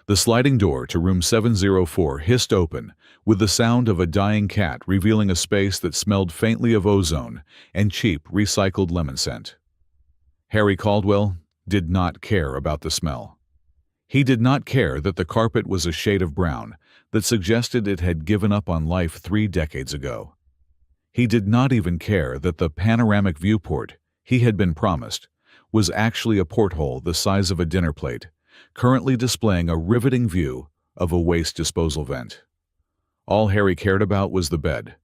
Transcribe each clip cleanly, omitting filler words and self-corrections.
The sliding door to room 704 hissed open, with the sound of a dying cat revealing a space that smelled faintly of ozone and cheap recycled lemon scent. Harry Caldwell did not care about the smell. He did not care that the carpet was a shade of brown that suggested it had given up on life 3 decades ago. He did not even care that the panoramic viewport he had been promised was actually a porthole the size of a dinner plate, currently displaying a riveting view of a waste disposal vent. All Harry cared about was the bed.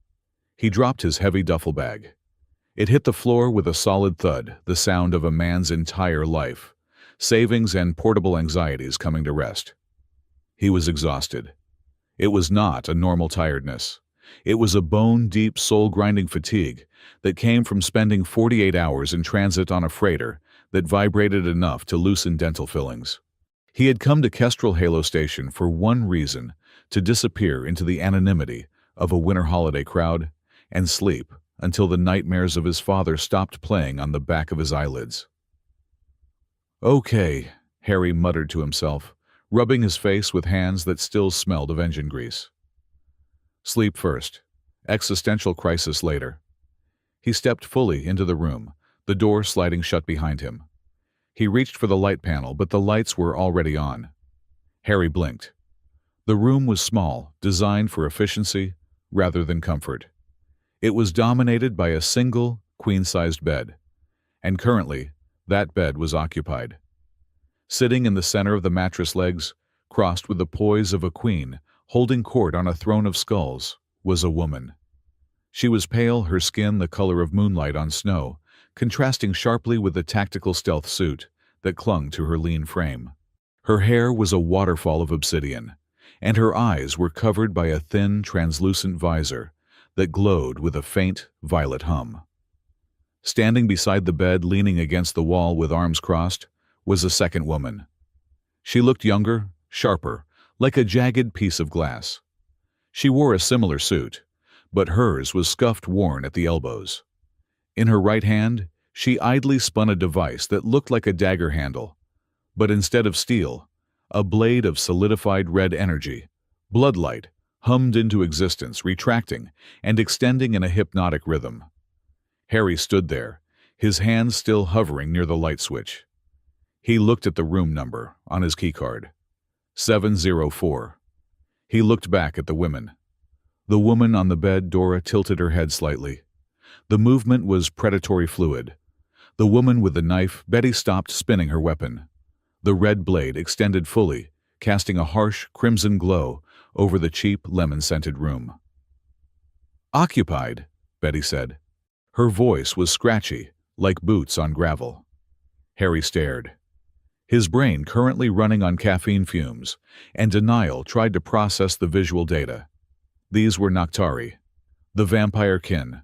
He dropped his heavy duffel bag. It hit the floor with a solid thud, the sound of a man's entire life, savings and portable anxieties coming to rest. He was exhausted. It was not a normal tiredness. It was a bone-deep, soul-grinding fatigue that came from spending 48 hours in transit on a freighter that vibrated enough to loosen dental fillings. He had come to Kestrel Halo Station for one reason: to disappear into the anonymity of a winter holiday crowd and sleep until the nightmares of his father stopped playing on the back of his eyelids. "Okay," Harry muttered to himself, rubbing his face with hands that still smelled of engine grease. Sleep first, existential crisis later. He stepped fully into the room, the door sliding shut behind him. He reached for the light panel, but the lights were already on. Harry blinked. The room was small, designed for efficiency rather than comfort. It was dominated by a single, queen-sized bed, and currently, that bed was occupied. Sitting in the center of the mattress legs, crossed with the poise of a queen, holding court on a throne of skulls, was a woman. She was pale, her skin the color of moonlight on snow, contrasting sharply with the tactical stealth suit that clung to her lean frame. Her hair was a waterfall of obsidian, and her eyes were covered by a thin, translucent visor that glowed with a faint, violet hum. Standing beside the bed, leaning against the wall with arms crossed, was a second woman. She looked younger, sharper, like a jagged piece of glass. She wore a similar suit, but hers was scuffed, worn at the elbows. In her right hand, she idly spun a device that looked like a dagger handle, but instead of steel, a blade of solidified red energy, bloodlight, hummed into existence, retracting and extending in a hypnotic rhythm. Harry stood there, his hands still hovering near the light switch. He looked at the room number on his keycard. 704. He looked back at the women. The woman on the bed, Dora, tilted her head slightly. The movement was predatory fluid. The woman with the knife, Betty, stopped spinning her weapon. The red blade extended fully, casting a harsh, crimson glow over the cheap, lemon-scented room. "Occupied," Betty said. Her voice was scratchy, like boots on gravel. Harry stared. His brain currently running on caffeine fumes, and denial tried to process the visual data. These were Noctari, the vampire kin,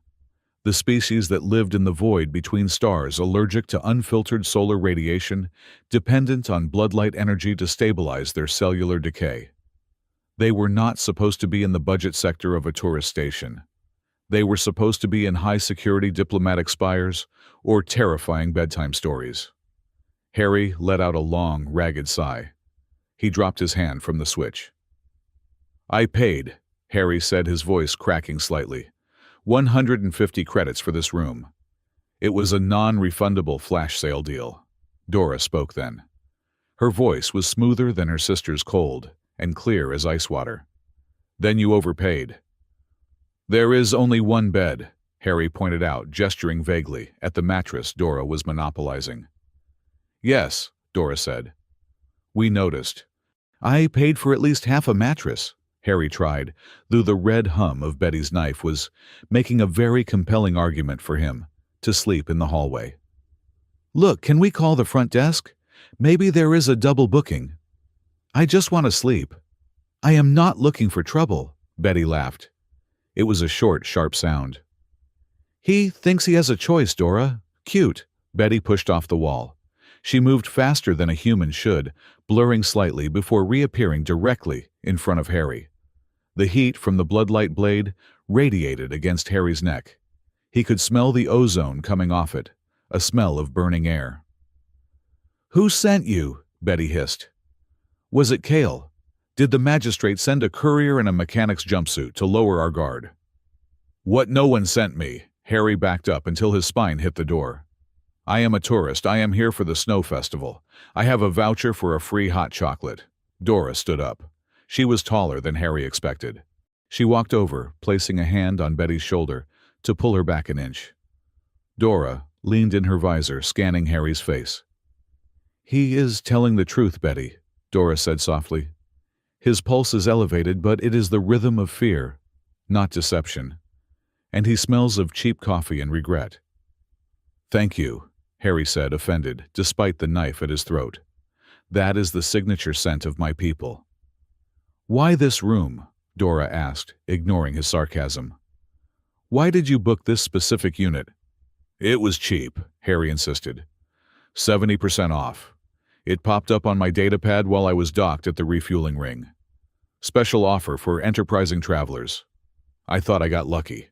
the species that lived in the void between stars, allergic to unfiltered solar radiation, dependent on bloodlight energy to stabilize their cellular decay. They were not supposed to be in the budget sector of a tourist station. They were supposed to be in high-security diplomatic spires or terrifying bedtime stories. Harry let out a long, ragged sigh. He dropped his hand from the switch. "I paid," Harry said, his voice cracking slightly. 150 credits for this room. It was a non-refundable flash sale deal. Dora spoke then. Her voice was smoother than her sister's, cold and clear as ice water. "Then you overpaid." "There is only one bed," Harry pointed out, gesturing vaguely at the mattress Dora was monopolizing. "Yes," Dora said. "We noticed." "I paid for at least half a mattress," Harry tried, though the red hum of Betty's knife was making a very compelling argument for him to sleep in the hallway. "Look, can we call the front desk? Maybe there is a double booking. I just want to sleep." "I am not looking for trouble," Betty laughed. It was a short, sharp sound. "He thinks he has a choice, Dora. Cute." Betty pushed off the wall. She moved faster than a human should, blurring slightly before reappearing directly in front of Harry. The heat from the bloodlight blade radiated against Harry's neck. He could smell the ozone coming off it, a smell of burning air. "Who sent you?" Betty hissed. Was it Cale? Did the magistrate send a courier in a mechanic's jumpsuit to lower our guard? What no one sent me. Harry backed up until his spine hit the door. I am a tourist. I am here for the snow festival. I have a voucher for a free hot chocolate. Dora stood up. She was taller than Harry expected. She walked over, placing a hand on Betty's shoulder to pull her back an inch. Dora leaned in her visor, scanning Harry's face. He is telling the truth, Betty, Dora said softly. His pulse is elevated, but it is the rhythm of fear, not deception. And he smells of cheap coffee and regret. Thank you, Harry said, offended, despite the knife at his throat. That is the signature scent of my people. Why this room? Dora asked, ignoring his sarcasm. Why did you book this specific unit? It was cheap, Harry insisted. 70% off. It popped up on my datapad while I was docked at the refueling ring. Special offer for enterprising travelers. I thought I got lucky.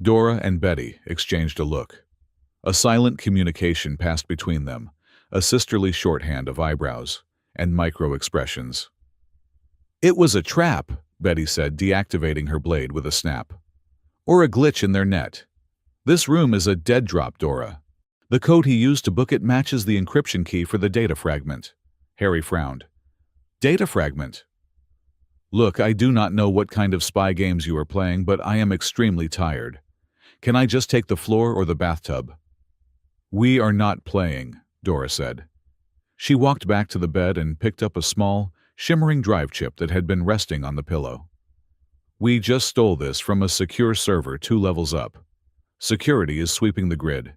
Dora and Betty exchanged a look. A silent communication passed between them, a sisterly shorthand of eyebrows and micro-expressions. It was a trap, Betty said, deactivating her blade with a snap. Or a glitch in their net. This room is a dead drop, Dora. The code he used to book it matches the encryption key for the data fragment. Harry frowned. Data fragment? Look, I do not know what kind of spy games you are playing, but I am extremely tired. Can I just take the floor or the bathtub? We are not playing, Dora said. She walked back to the bed and picked up a small, shimmering drive chip that had been resting on the pillow. We just stole this from a secure server 2 levels up. Security is sweeping the grid.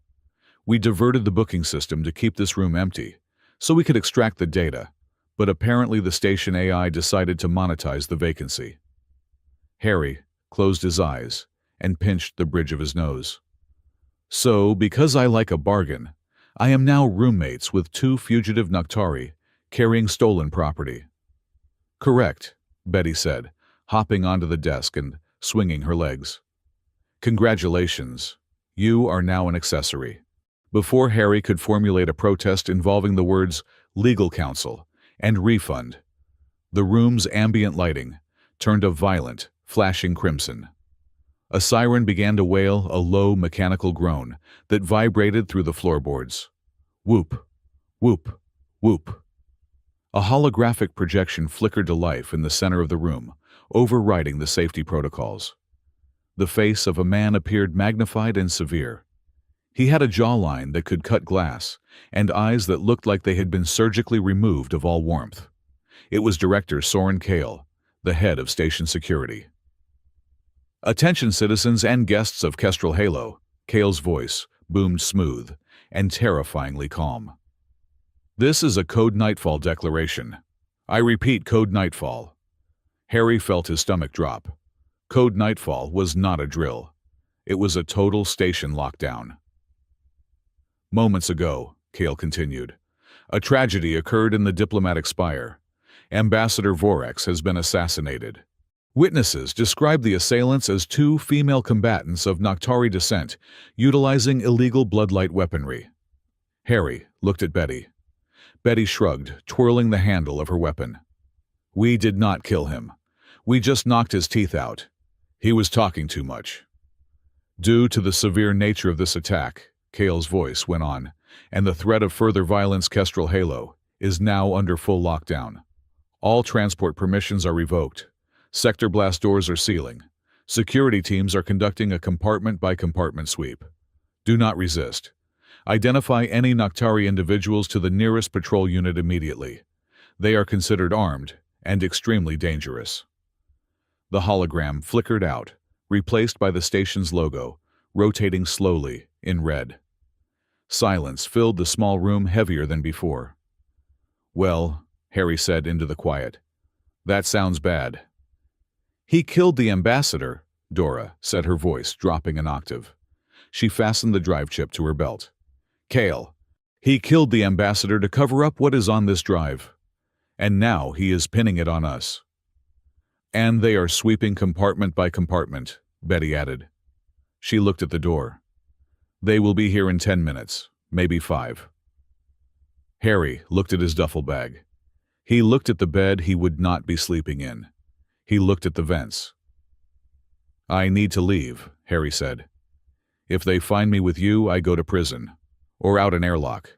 We diverted the booking system to keep this room empty, so we could extract the data, but apparently the station AI decided to monetize the vacancy. Harry closed his eyes and pinched the bridge of his nose. So, because I like a bargain, I am now roommates with 2 fugitive Noctari carrying stolen property. Correct, Betty said, hopping onto the desk and swinging her legs. Congratulations. You are now an accessory. Before Harry could formulate a protest involving the words legal counsel and refund, the room's ambient lighting turned a violent, flashing crimson. A siren began to wail, a low mechanical groan that vibrated through the floorboards. Whoop, whoop, whoop. A holographic projection flickered to life in the center of the room, overriding the safety protocols. The face of a man appeared magnified and severe. He had a jawline that could cut glass, and eyes that looked like they had been surgically removed of all warmth. It was Director Soren Cale, the head of station security. Attention citizens and guests of Kestrel Halo, Cale's voice boomed smooth and terrifyingly calm. This is a Code Nightfall declaration. I repeat, Code Nightfall. Harry felt his stomach drop. Code Nightfall was not a drill. It was a total station lockdown. Moments ago, Cale continued, a tragedy occurred in the diplomatic spire. Ambassador Vorax has been assassinated. Witnesses described the assailants as 2 female combatants of Noctari descent, utilizing illegal bloodlight weaponry. Harry looked at Betty. Betty shrugged, twirling the handle of her weapon. We did not kill him. We just knocked his teeth out. He was talking too much. Due to the severe nature of this attack, Cale's voice went on, and the threat of further violence, Kestrel Halo is now under full lockdown. All transport permissions are revoked. Sector blast doors are sealing. Security teams are conducting a compartment-by-compartment sweep. Do not resist. Identify any Noctari individuals to the nearest patrol unit immediately. They are considered armed and extremely dangerous. The hologram flickered out, replaced by the station's logo, rotating slowly in red. Silence filled the small room, heavier than before. Well, Harry said into the quiet, that sounds bad. He killed the ambassador, Dora said, her voice dropping an octave. She fastened the drive chip to her belt. Cale, he killed the ambassador to cover up what is on this drive. And now he is pinning it on us. And they are sweeping compartment by compartment, Betty added. She looked at the door. They will be here in 10 minutes, maybe 5. Harry looked at his duffel bag. He looked at the bed he would not be sleeping in. He looked at the vents. "I need to leave," Harry said. "If they find me with you, I go to prison. Or out an airlock."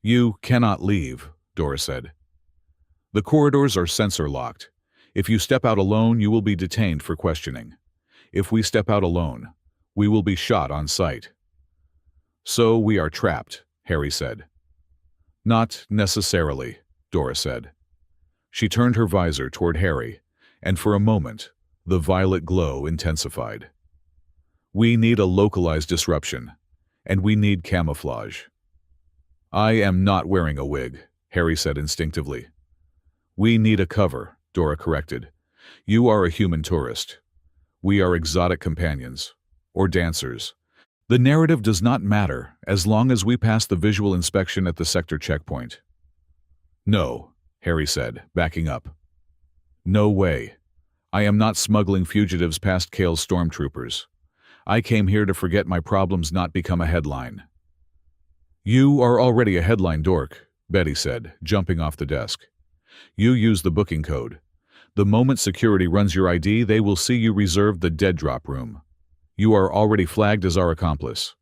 "You cannot leave," Dora said. "The corridors are sensor-locked. If you step out alone, you will be detained for questioning. If we step out alone, we will be shot on sight." "So we are trapped," Harry said. "Not necessarily," Dora said. She turned her visor toward Harry, and for a moment, the violet glow intensified. "We need a localized disruption, and we need camouflage." "I am not wearing a wig," Harry said instinctively. "We need a cover," Dora corrected. "You are a human tourist. We are exotic companions, or dancers. The narrative does not matter as long as we pass the visual inspection at the sector checkpoint." "No," Harry said, backing up. "No way. I am not smuggling fugitives past Kale's stormtroopers. I came here to forget my problems, not become a headline." "You are already a headline, Dork," Betty said, jumping off the desk. "You use the booking code. The moment security runs your ID, they will see you reserved the dead drop room. You are already flagged as our accomplice.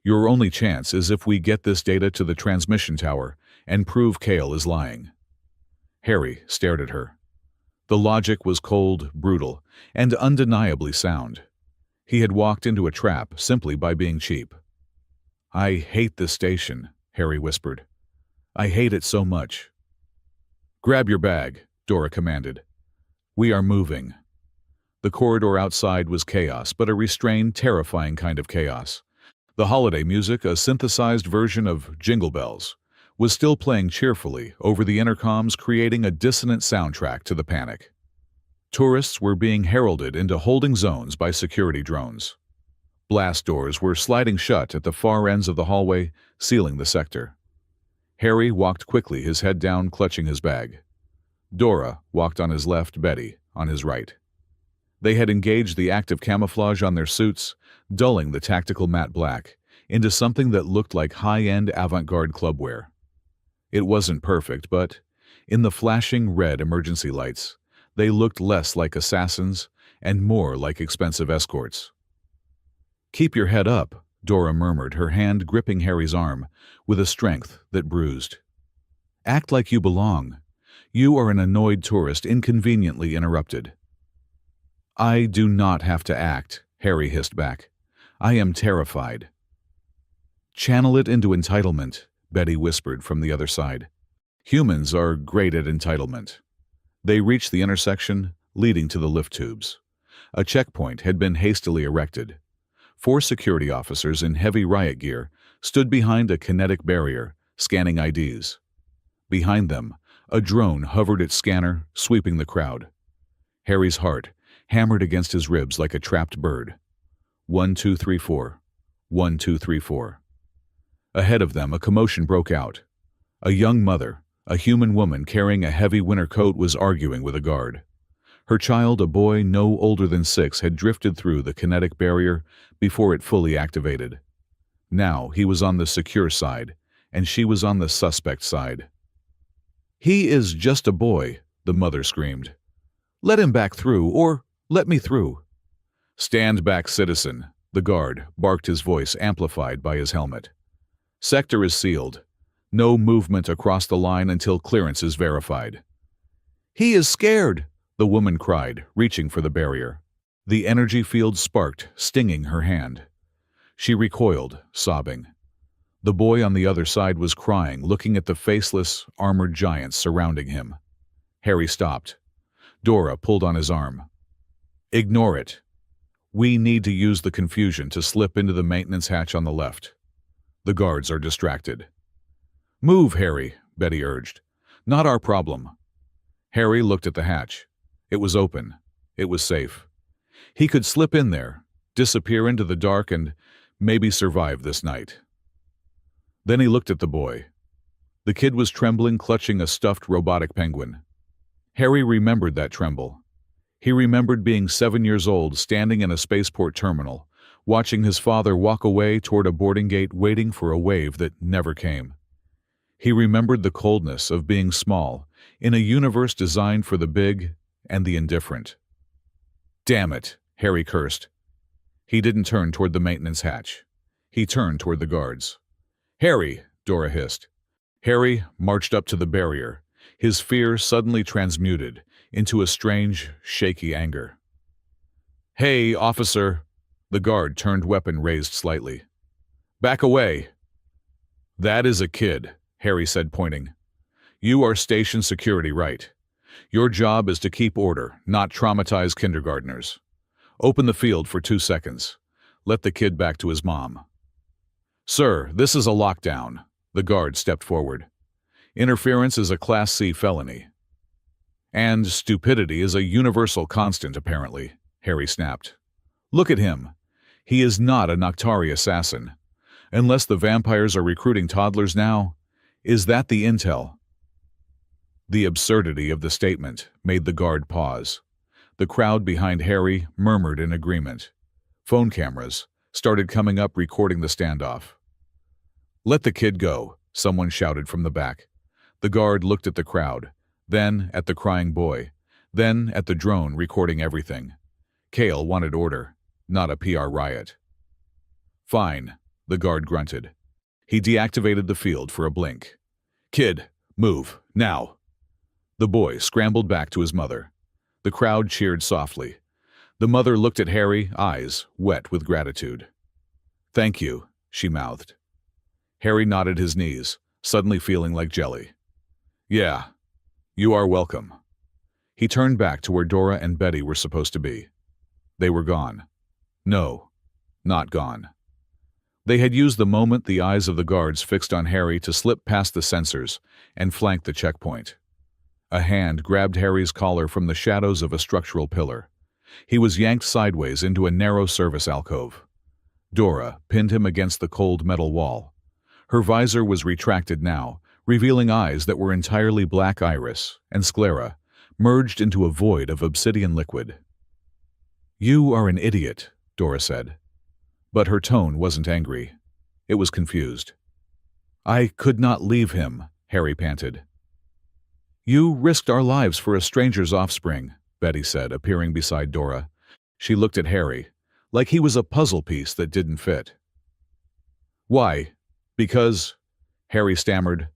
Your only chance is if we get this data to the transmission tower and prove Kale is lying." Harry stared at her. The logic was cold, brutal, and undeniably sound. He had walked into a trap simply by being cheap. "I hate this station," Harry whispered. "I hate it so much." "Grab your bag," Dora commanded. "We are moving." The corridor outside was chaos, but a restrained, terrifying kind of chaos. The holiday music, a synthesized version of Jingle Bells, was still playing cheerfully over the intercoms, creating a dissonant soundtrack to the panic. Tourists were being heralded into holding zones by security drones. Blast doors were sliding shut at the far ends of the hallway, sealing the sector. Harry walked quickly, his head down, clutching his bag. Dora walked on his left, Betty on his right. They had engaged the active camouflage on their suits, dulling the tactical matte black into something that looked like high-end avant-garde clubwear. It wasn't perfect, but, in the flashing red emergency lights, they looked less like assassins and more like expensive escorts. "Keep your head up," Dora murmured, her hand gripping Harry's arm with a strength that bruised. "Act like you belong. You are an annoyed tourist inconveniently interrupted." "I do not have to act," Harry hissed back. "I am terrified." "Channel it into entitlement," Betty whispered from the other side. "Humans are great at entitlement." They reached the intersection leading to the lift tubes. A checkpoint had been hastily erected. 4 security officers in heavy riot gear stood behind a kinetic barrier, scanning IDs. Behind them, a drone hovered its scanner, sweeping the crowd. Harry's heart hammered against his ribs like a trapped bird. 1, 2, 3, 4. 1, 2, 3, 4. Ahead of them, a commotion broke out. A young mother, a human woman carrying a heavy winter coat, was arguing with a guard. Her child, a boy no older than 6, had drifted through the kinetic barrier before it fully activated. Now he was on the secure side, and she was on the suspect side. "He is just a boy," the mother screamed. "Let him back through, or let me through." "Stand back, citizen," the guard barked, his voice amplified by his helmet. "Sector is sealed. No movement across the line until clearance is verified." "He is scared," the woman cried, reaching for the barrier. The energy field sparked, stinging her hand. She recoiled, sobbing. The boy on the other side was crying, looking at the faceless, armored giants surrounding him. Harry stopped. Dora pulled on his arm. "Ignore it. We need to use the confusion to slip into the maintenance hatch on the left. The guards are distracted." "Move, Harry," Betty urged. "Not our problem." Harry looked at the hatch. It was open. It was safe. He could slip in there, disappear into the dark, and maybe survive this night. Then he looked at the boy. The kid was trembling, clutching a stuffed robotic penguin. Harry remembered that tremble. He remembered being 7 years old, standing in a spaceport terminal, watching his father walk away toward a boarding gate, waiting for a wave that never came. He remembered the coldness of being small in a universe designed for the big and the indifferent. Damn it, Harry cursed. He didn't turn toward the maintenance hatch. He turned toward the guards. Harry, Dora hissed. Harry marched up to the barrier, his fear suddenly transmuted into a strange, shaky anger. Hey, officer! The guard turned, weapon raised slightly. Back away! That is a kid, Harry said, pointing. You are station security, right? Your job is to keep order, not traumatize kindergartners. Open the field for 2 seconds. Let the kid back to his mom. Sir, this is a lockdown. The guard stepped forward. Interference is a Class C felony. And stupidity is a universal constant, apparently, Harry snapped. Look at him. He is not a Noctari assassin. Unless the vampires are recruiting toddlers now, is that the intel? The absurdity of the statement made the guard pause. The crowd behind Harry murmured in agreement. Phone cameras started coming up, recording the standoff. Let the kid go, someone shouted from the back. The guard looked at the crowd, then at the crying boy, then at the drone recording everything. Cale wanted order, not a PR riot. Fine, the guard grunted. He deactivated the field for a blink. Kid, move, now. The boy scrambled back to his mother. The crowd cheered softly. The mother looked at Harry, eyes wet with gratitude. Thank you, she mouthed. Harry nodded his knees, suddenly feeling like jelly. Yeah, you are welcome. He turned back to where Dora and Betty were supposed to be. They were gone. No, not gone. They had used the moment the eyes of the guards fixed on Harry to slip past the sensors and flank the checkpoint. A hand grabbed Harry's collar from the shadows of a structural pillar. He was yanked sideways into a narrow service alcove. Dora pinned him against the cold metal wall. Her visor was retracted now, revealing eyes that were entirely black iris and sclera, merged into a void of obsidian liquid. You are an idiot, Dora said. But her tone wasn't angry. It was confused. I could not leave him, Harry panted. You risked our lives for a stranger's offspring, Betty said, appearing beside Dora. She looked at Harry, like he was a puzzle piece that didn't fit. Why? Because, Harry stammered,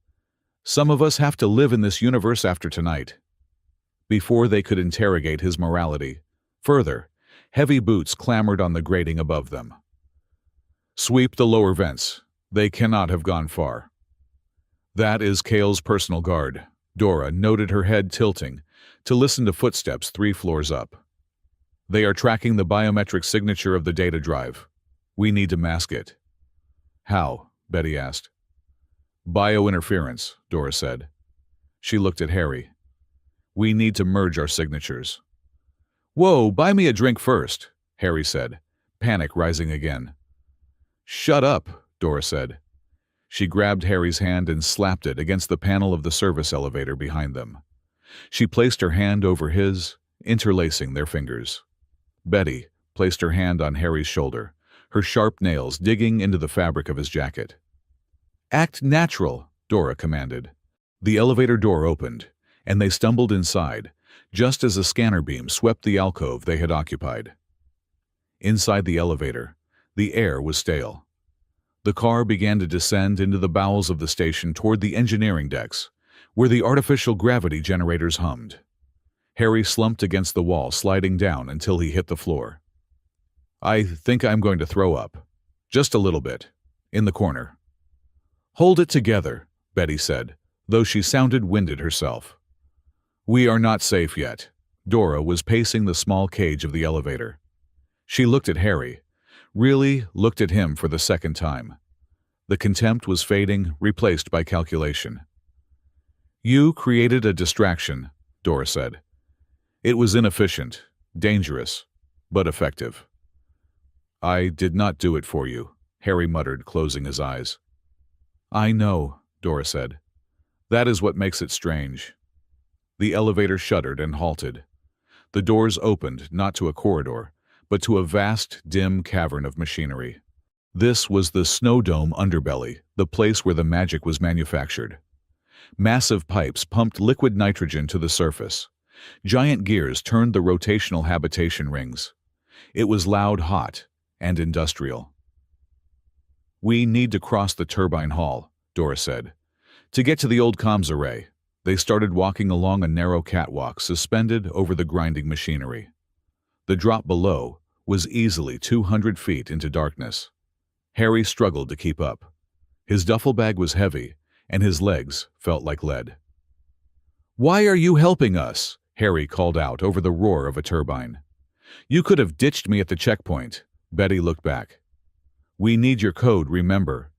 some of us have to live in this universe after tonight. Before they could interrogate his morality further, heavy boots clambered on the grating above them. Sweep the lower vents. They cannot have gone far. That is Cale's personal guard. Dora noted, her head tilting, to listen to footsteps 3 floors up. They are tracking the biometric signature of the data drive. We need to mask it. How? Betty asked. Biointerference, Dora said. She looked at Harry. We need to merge our signatures. Whoa, buy me a drink first, Harry said, panic rising again. Shut up, Dora said. She grabbed Harry's hand and slapped it against the panel of the service elevator behind them. She placed her hand over his, interlacing their fingers. Betty placed her hand on Harry's shoulder, her sharp nails digging into the fabric of his jacket. Act natural, Dora commanded. The elevator door opened, and they stumbled inside, just as a scanner beam swept the alcove they had occupied. Inside the elevator, the air was stale. The car began to descend into the bowels of the station toward the engineering decks, where the artificial gravity generators hummed. Harry slumped against the wall, sliding down until he hit the floor. I think I'm going to throw up. Just a little bit. In the corner. Hold it together, Betty said, though she sounded winded herself. We are not safe yet. Dora was pacing the small cage of the elevator. She looked at Harry, really looked at him for the second time. The contempt was fading, replaced by calculation. You created a distraction, Dora said. It was inefficient, dangerous, but effective. I did not do it for you, Harry muttered, closing his eyes. I know, Dora said. That is what makes it strange. The elevator shuddered and halted. The doors opened not to a corridor, but to a vast, dim cavern of machinery. This was the Snow Dome underbelly, the place where the magic was manufactured. Massive pipes pumped liquid nitrogen to the surface. Giant gears turned the rotational habitation rings. It was loud, hot, and industrial. "We need to cross the turbine hall," Dora said. "To get to the old comms array." They started walking along a narrow catwalk suspended over the grinding machinery. The drop below was easily 200 feet into darkness. Harry struggled to keep up. His duffel bag was heavy, and his legs felt like lead. "Why are you helping us?" Harry called out over the roar of a turbine. "You could have ditched me at the checkpoint." Betty looked back. "We need your code, remember.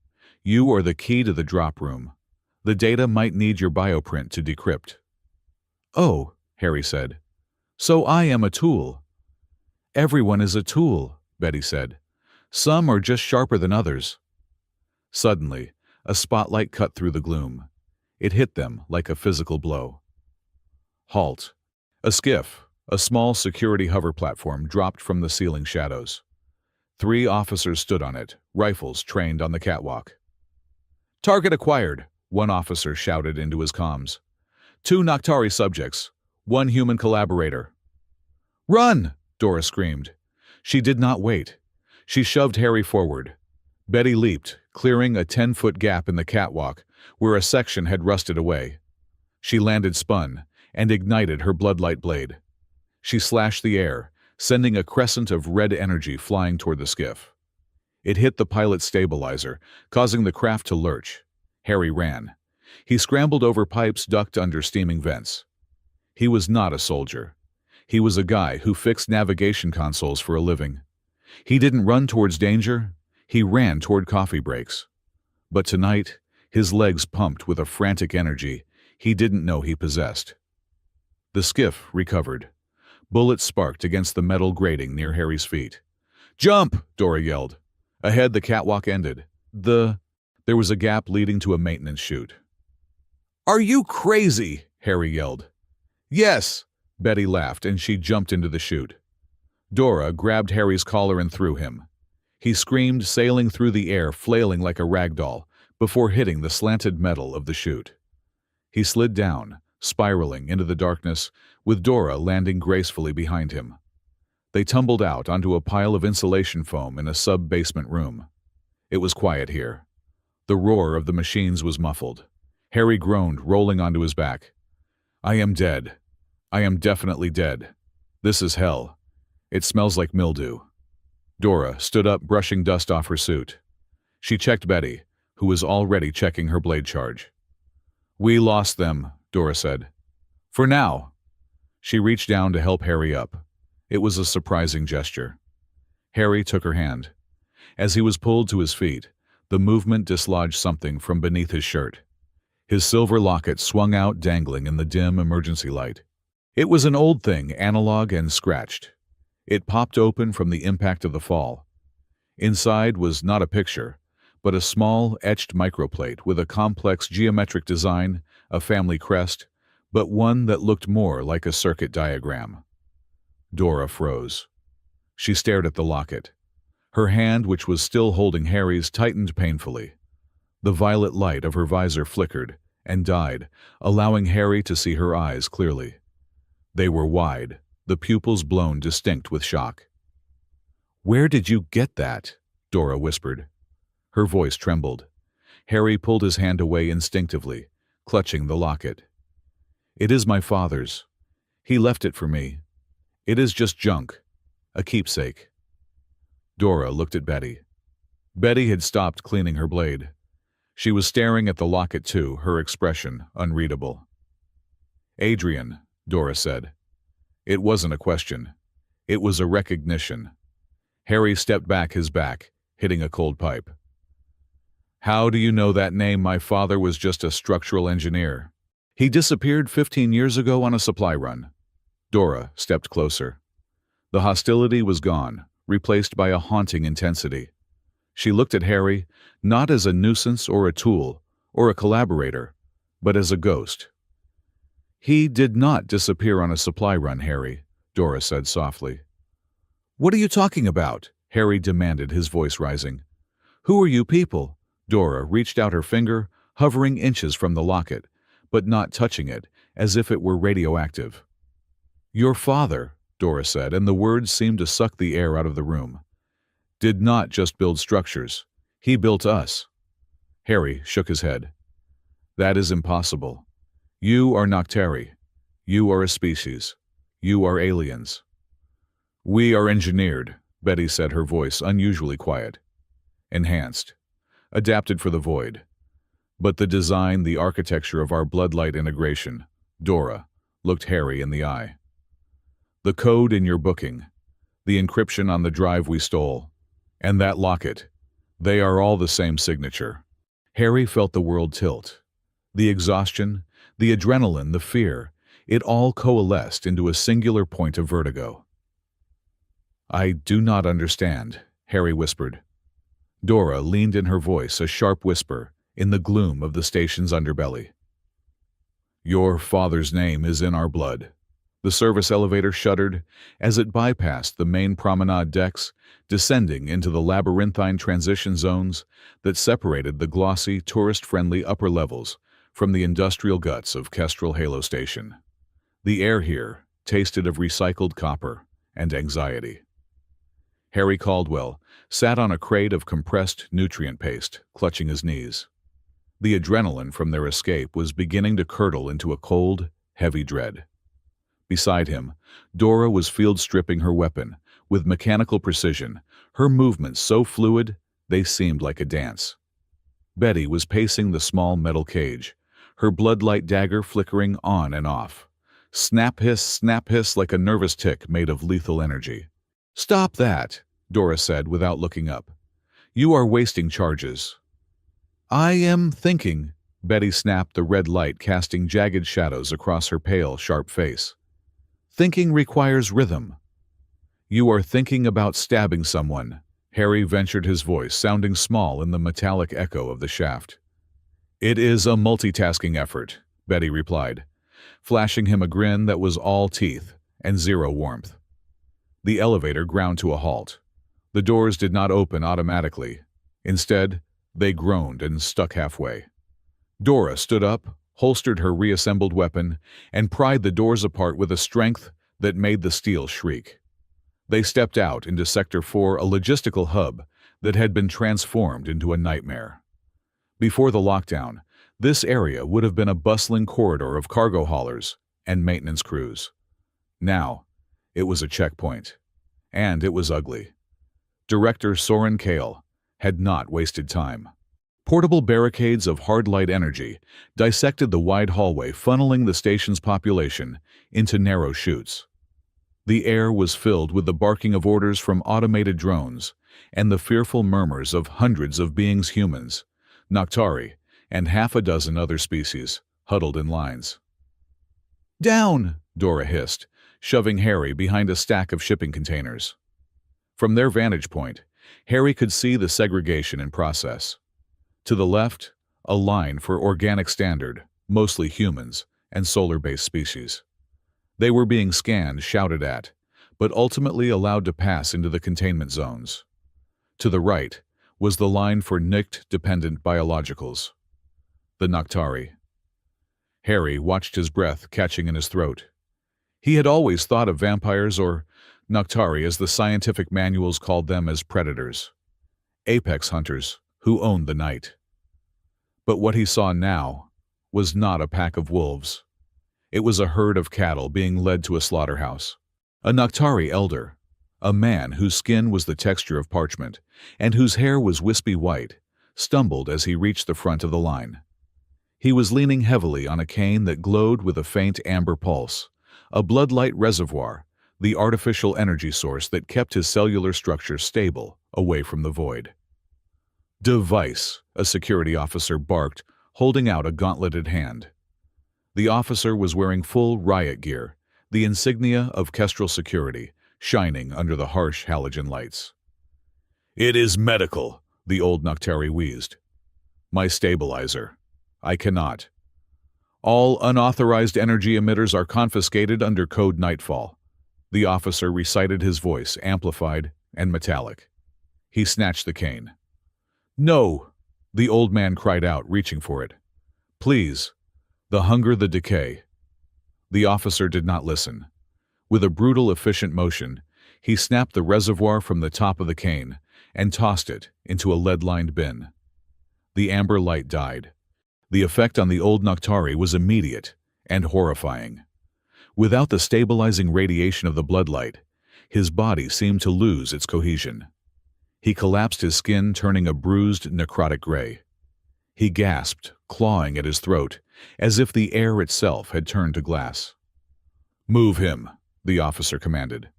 You are the key to the drop room. The data might need your bioprint to decrypt." "Oh," Harry said. "So I am a tool." "Everyone is a tool," Betty said. "Some are just sharper than others." Suddenly, a spotlight cut through the gloom. It hit them like a physical blow. "Halt." A skiff, a small security hover platform, dropped from the ceiling shadows. 3 officers stood on it, rifles trained on the catwalk. "Target acquired," one officer shouted into his comms. 2 Noctari subjects, 1 human collaborator. "Run!" Dora screamed. She did not wait. She shoved Harry forward. Betty leaped, clearing a 10-foot gap in the catwalk where a section had rusted away. She landed spun and ignited her bloodlight blade. She slashed the air, sending a crescent of red energy flying toward the skiff. It hit the pilot's stabilizer, causing the craft to lurch. Harry ran. He scrambled over pipes ducked under steaming vents. He was not a soldier. He was a guy who fixed navigation consoles for a living. He didn't run towards danger. He ran toward coffee breaks. But tonight, his legs pumped with a frantic energy he didn't know he possessed. The skiff recovered. Bullets sparked against the metal grating near Harry's feet. "Jump!" Dora yelled. Ahead, the catwalk ended. There was a gap leading to a maintenance chute. "Are you crazy?" Harry yelled. "Yes!" Betty laughed, and she jumped into the chute. Dora grabbed Harry's collar and threw him. He screamed, sailing through the air, flailing like a rag doll, before hitting the slanted metal of the chute. He slid down, spiraling into the darkness, with Dora landing gracefully behind him. They tumbled out onto a pile of insulation foam in a sub-basement room. It was quiet here. The roar of the machines was muffled. Harry groaned, rolling onto his back. "I am dead. I am definitely dead. This is hell. It smells like mildew." Dora stood up, brushing dust off her suit. She checked Betty, who was already checking her blade charge. "We lost them," Dora said. "For now." She reached down to help Harry up. It was a surprising gesture. Harry took her hand. As he was pulled to his feet, the movement dislodged something from beneath his shirt. His silver locket swung out, dangling in the dim emergency light. It was an old thing, analog and scratched. It popped open from the impact of the fall. Inside was not a picture, but a small, etched microplate with a complex geometric design, a family crest, but one that looked more like a circuit diagram. Dora froze. She stared at the locket. Her hand, which was still holding Harry's, tightened painfully. The violet light of her visor flickered and died, allowing Harry to see her eyes clearly. They were wide, the pupils blown distinct with shock. "Where did you get that?" Dora whispered. Her voice trembled. Harry pulled his hand away instinctively, clutching the locket. "It is my father's. He left it for me. It is just junk, a keepsake." Dora looked at Betty. Betty had stopped cleaning her blade. She was staring at the locket too, her expression unreadable. "Adrian," Dora said. It wasn't a question. It was a recognition. Harry stepped back, his back hitting a cold pipe. "How do you know that name? My father was just a structural engineer. He disappeared 15 years ago on a supply run." Dora stepped closer. The hostility was gone, replaced by a haunting intensity. She looked at Harry, not as a nuisance or a tool or a collaborator, but as a ghost. "He did not disappear on a supply run, Harry," Dora said softly. "What are you talking about?" Harry demanded, his voice rising. "Who are you people?" Dora reached out her finger, hovering inches from the locket, but not touching it, as if it were radioactive. "Your father," Dora said, and the words seemed to suck the air out of the room, "did not just build structures. He built us." Harry shook his head. "That is impossible. You are Noctari. You are a species. You are aliens." "We are engineered," Betty said, her voice unusually quiet. "Enhanced. Adapted for the void. But the design, the architecture of our bloodlight integration," Dora looked Harry in the eye. "The code in your booking, the encryption on the drive we stole, and that locket, they are all the same signature." Harry felt the world tilt. The exhaustion, the adrenaline, the fear, it all coalesced into a singular point of vertigo. "I do not understand," Harry whispered. Dora leaned in, her voice a sharp whisper in the gloom of the station's underbelly. "Your father's name is in our blood." The service elevator shuddered as it bypassed the main promenade decks, descending into the labyrinthine transition zones that separated the glossy, tourist-friendly upper levels from the industrial guts of Kestrel Halo Station. The air here tasted of recycled copper and anxiety. Harry Caldwell sat on a crate of compressed nutrient paste, clutching his knees. The adrenaline from their escape was beginning to curdle into a cold, heavy dread. Beside him, Dora was field-stripping her weapon with mechanical precision, her movements so fluid they seemed like a dance. Betty was pacing the small metal cage, her bloodlight dagger flickering on and off. Snap hiss like a nervous tick made of lethal energy. "Stop that," Dora said without looking up. "You are wasting charges." "I am thinking," Betty snapped, the red light casting jagged shadows across her pale, sharp face. "Thinking requires rhythm." "You are thinking about stabbing someone," Harry ventured, his voice sounding small in the metallic echo of the shaft. "It is a multitasking effort," Betty replied, flashing him a grin that was all teeth and zero warmth. The elevator ground to a halt. The doors did not open automatically. Instead, they groaned and stuck halfway. Dora stood up, holstered her reassembled weapon, and pried the doors apart with a strength that made the steel shriek. They stepped out into Sector 4, a logistical hub that had been transformed into a nightmare. Before the lockdown, this area would have been a bustling corridor of cargo haulers and maintenance crews. Now, it was a checkpoint. And it was ugly. Director Soren Kale had not wasted time. Portable barricades of hard light energy dissected the wide hallway, funneling the station's population into narrow chutes. The air was filled with the barking of orders from automated drones and the fearful murmurs of hundreds of beings, humans, Noctari, and half a dozen other species, huddled in lines. "Down!" Dora hissed, shoving Harry behind a stack of shipping containers. From their vantage point, Harry could see the segregation in process. To the left, a line for organic standard, mostly humans and solar-based species. They were being scanned, shouted at, but ultimately allowed to pass into the containment zones. To the right was the line for NICT-dependent biologicals, the Noctari. Harry watched his breath catching in his throat. He had always thought of vampires, or Noctari as the scientific manuals called them, as predators, apex hunters who owned the night. But what he saw now was not a pack of wolves. It was a herd of cattle being led to a slaughterhouse. A Noctari elder, a man whose skin was the texture of parchment and whose hair was wispy white, stumbled as he reached the front of the line. He was leaning heavily on a cane that glowed with a faint amber pulse, a bloodlight reservoir, the artificial energy source that kept his cellular structure stable away from the void. "Device," a security officer barked, holding out a gauntleted hand. The officer was wearing full riot gear, the insignia of Kestrel security, shining under the harsh halogen lights. "It is medical," the old Noctari wheezed. "My stabilizer. I cannot. All unauthorized energy emitters are confiscated under Code Nightfall." The officer recited, his voice amplified and metallic. He snatched the cane. "No!" the old man cried out, reaching for it. "Please, The hunger, the decay. The officer did not listen. With a brutal, efficient motion, he snapped the reservoir from the top of the cane and tossed it into a lead-lined bin. The amber light died. The effect on the old Noctari was immediate and horrifying. Without the stabilizing radiation of the bloodlight, his body seemed to lose its cohesion. He collapsed, his skin turning a bruised, necrotic gray. He gasped, clawing at his throat, as if the air itself had turned to glass. "Move him," the officer commanded.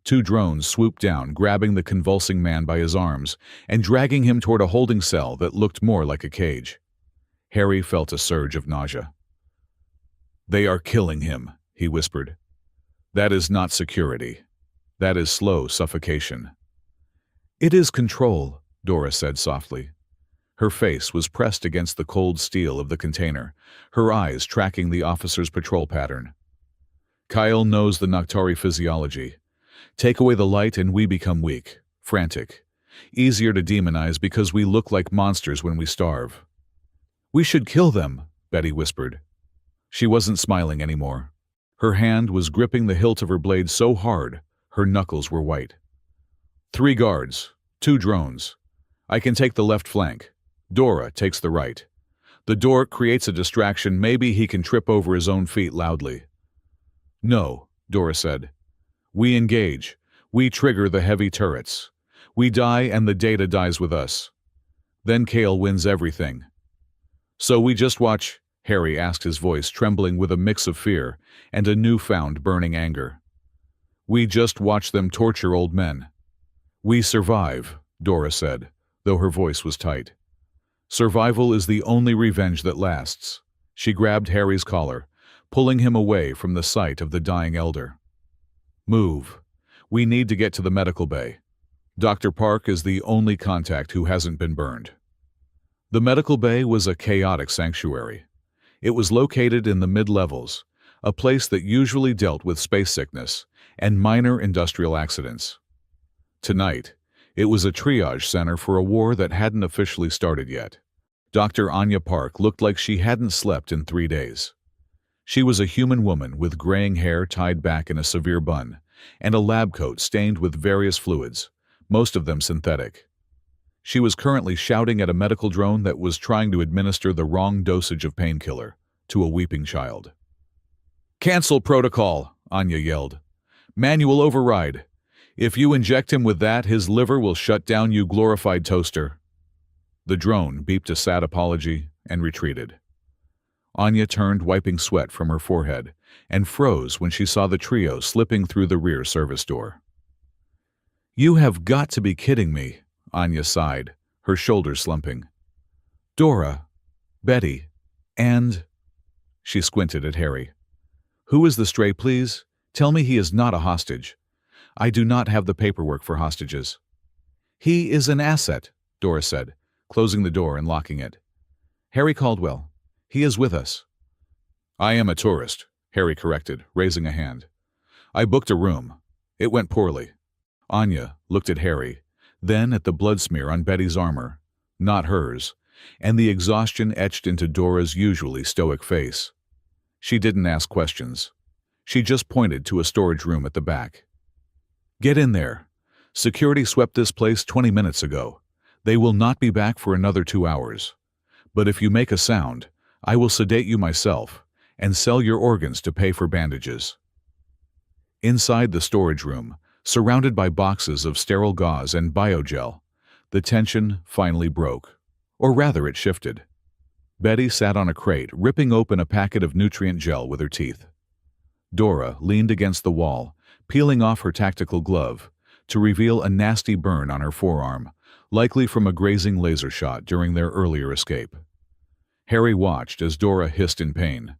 2 drones swooped down, grabbing the convulsing man by his arms and dragging him toward a holding cell that looked more like a cage. Harry felt a surge of nausea. "They are killing him," he whispered. "That is not security. That is slow suffocation." "It is control," Dora said softly. Her face was pressed against the cold steel of the container, her eyes tracking the officer's patrol pattern. "Kyle knows the Noctari physiology. Take away the light and we become weak, frantic. Easier to demonize because we look like monsters when we starve." "We should kill them," Betty whispered. She wasn't smiling anymore. Her hand was gripping the hilt of her blade so hard, her knuckles were white. 3 guards, 2 drones. I can take the left flank. Dora takes the right. The Dork creates a distraction, maybe he can trip over his own feet loudly. "No," Dora said. "We engage. We trigger the heavy turrets. We die and the data dies with us. Then Kale wins everything." "So we just watch?" Harry asked, his voice trembling with a mix of fear and a newfound burning anger. "We just watch them torture old men." "We survive," Dora said, though her voice was tight. "Survival is the only revenge that lasts." She grabbed Harry's collar, pulling him away from the sight of the dying elder. "Move. We need to get to the medical bay. Dr. Park is the only contact who hasn't been burned." The medical bay was a chaotic sanctuary. It was located in the mid-levels, a place that usually dealt with space sickness and minor industrial accidents. Tonight, it was a triage center for a war that hadn't officially started yet. Dr. Anya Park looked like she hadn't slept in 3 days. She was a human woman with graying hair tied back in a severe bun, and a lab coat stained with various fluids, most of them synthetic. She was currently shouting at a medical drone that was trying to administer the wrong dosage of painkiller to a weeping child. "Cancel protocol," Anya yelled. "Manual override. If you inject him with that, his liver will shut down, you glorified toaster." The drone beeped a sad apology and retreated. Anya turned, wiping sweat from her forehead, and froze when she saw the trio slipping through the rear service door. "You have got to be kidding me," Anya sighed, her shoulders slumping. "Dora, Betty, and—" She squinted at Harry. "Who is the stray, please? Tell me he is not a hostage. I do not have the paperwork for hostages." "He is an asset," Dora said, closing the door and locking it. "Harry Caldwell. He is with us." "I am a tourist," Harry corrected, raising a hand. "I booked a room. It went poorly." Anya looked at Harry, then at the blood smear on Betty's armor, not hers, and the exhaustion etched into Dora's usually stoic face. She didn't ask questions. She just pointed to a storage room at the back. "Get in there. Security swept this place 20 minutes ago. They will not be back for another 2 hours. But if you make a sound, I will sedate you myself and sell your organs to pay for bandages." Inside the storage room, surrounded by boxes of sterile gauze and biogel, the tension finally broke. Or rather, it shifted. Betty sat on a crate, ripping open a packet of nutrient gel with her teeth. Dora leaned against the wall, peeling off her tactical glove, to reveal a nasty burn on her forearm, likely from a grazing laser shot during their earlier escape. Harry watched as Dora hissed in pain.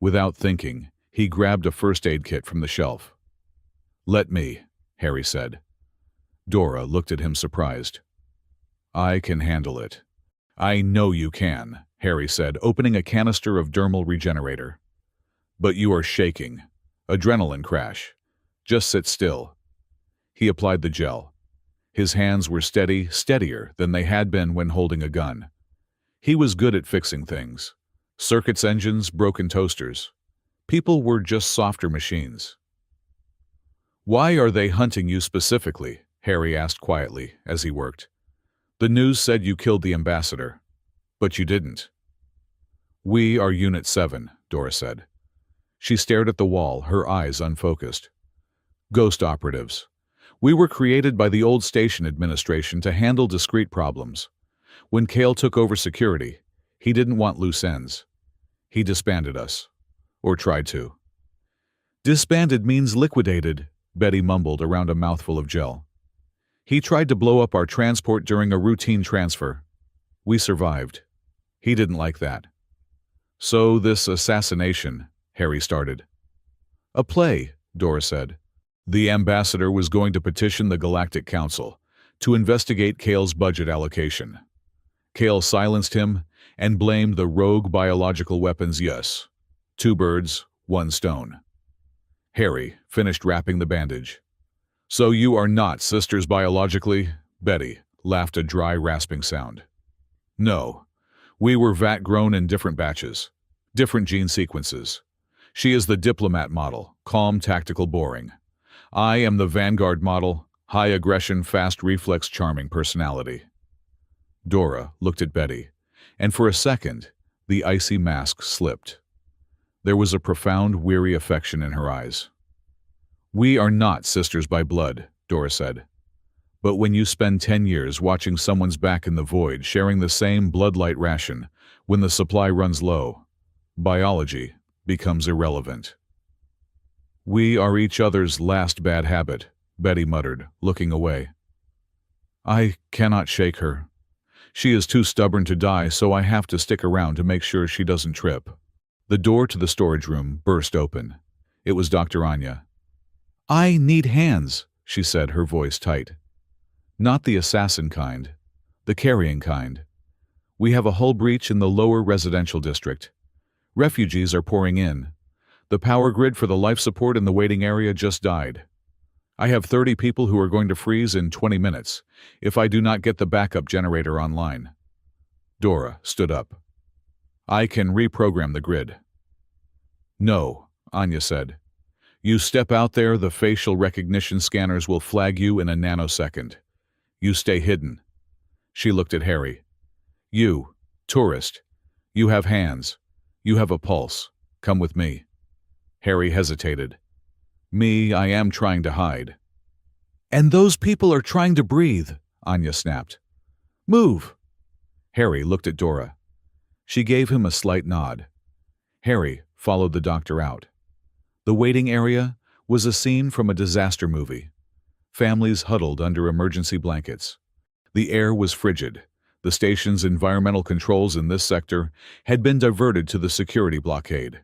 Without thinking, he grabbed a first aid kit from the shelf. "Let me," Harry said. Dora looked at him surprised. "I can handle it." "I know you can," Harry said, opening a canister of dermal regenerator. "But you are shaking. Adrenaline crash. Just sit still." He applied the gel. His hands were steady, steadier than they had been when holding a gun. He was good at fixing things. Circuits, engines, broken toasters. People were just softer machines. "Why are they hunting you specifically?" Harry asked quietly as he worked. "The news said you killed the ambassador, but you didn't." "We are Unit 7, Dora said. She stared at the wall, her eyes unfocused. "Ghost operatives. We were created by the old station administration to handle discrete problems. When Kale took over security, he didn't want loose ends. He disbanded us. Or tried to." "Disbanded means liquidated," Betty mumbled around a mouthful of gel. "He tried to blow up our transport during a routine transfer. We survived. He didn't like that." "So this assassination," Harry started. "A play," Dora said. "The ambassador was going to petition the Galactic Council to investigate Kale's budget allocation. Kale silenced him and blamed the rogue biological weapons. Yes. 2 birds, 1 stone." Harry finished wrapping the bandage. "So you are not sisters biologically?" Betty laughed, a dry, rasping sound. "No. We were vat-grown in different batches. Different gene sequences. She is the diplomat model, calm, tactical, boring. I am the vanguard model, high aggression, fast reflex, charming personality." Dora looked at Betty, and for a second, the icy mask slipped. There was a profound, weary affection in her eyes. "We are not sisters by blood," Dora said. "But when you spend 10 years watching someone's back in the void, sharing the same bloodlight ration, when the supply runs low, biology becomes irrelevant." "We are each other's last bad habit," Betty muttered, looking away. "I cannot shake her. She is too stubborn to die, so I have to stick around to make sure she doesn't trip." The door to the storage room burst open. It was Dr. Anya. "I need hands," she said, her voice tight. "Not the assassin kind, the carrying kind. We have a hull breach in the lower residential district. Refugees are pouring in. The power grid for the life support in the waiting area just died. I have 30 people who are going to freeze in 20 minutes if I do not get the backup generator online." Dora stood up. "I can reprogram the grid." "No," Anya said. "You step out there, the facial recognition scanners will flag you in a nanosecond. You stay hidden." She looked at Harry. "You, tourist. You have hands. You have a pulse. Come with me." Harry hesitated. "Me, I am trying to hide." "And those people are trying to breathe," Anya snapped. "Move." Harry looked at Dora. She gave him a slight nod. Harry followed the doctor out. The waiting area was a scene from a disaster movie. Families huddled under emergency blankets. The air was frigid. The station's environmental controls in this sector had been diverted to the security blockade.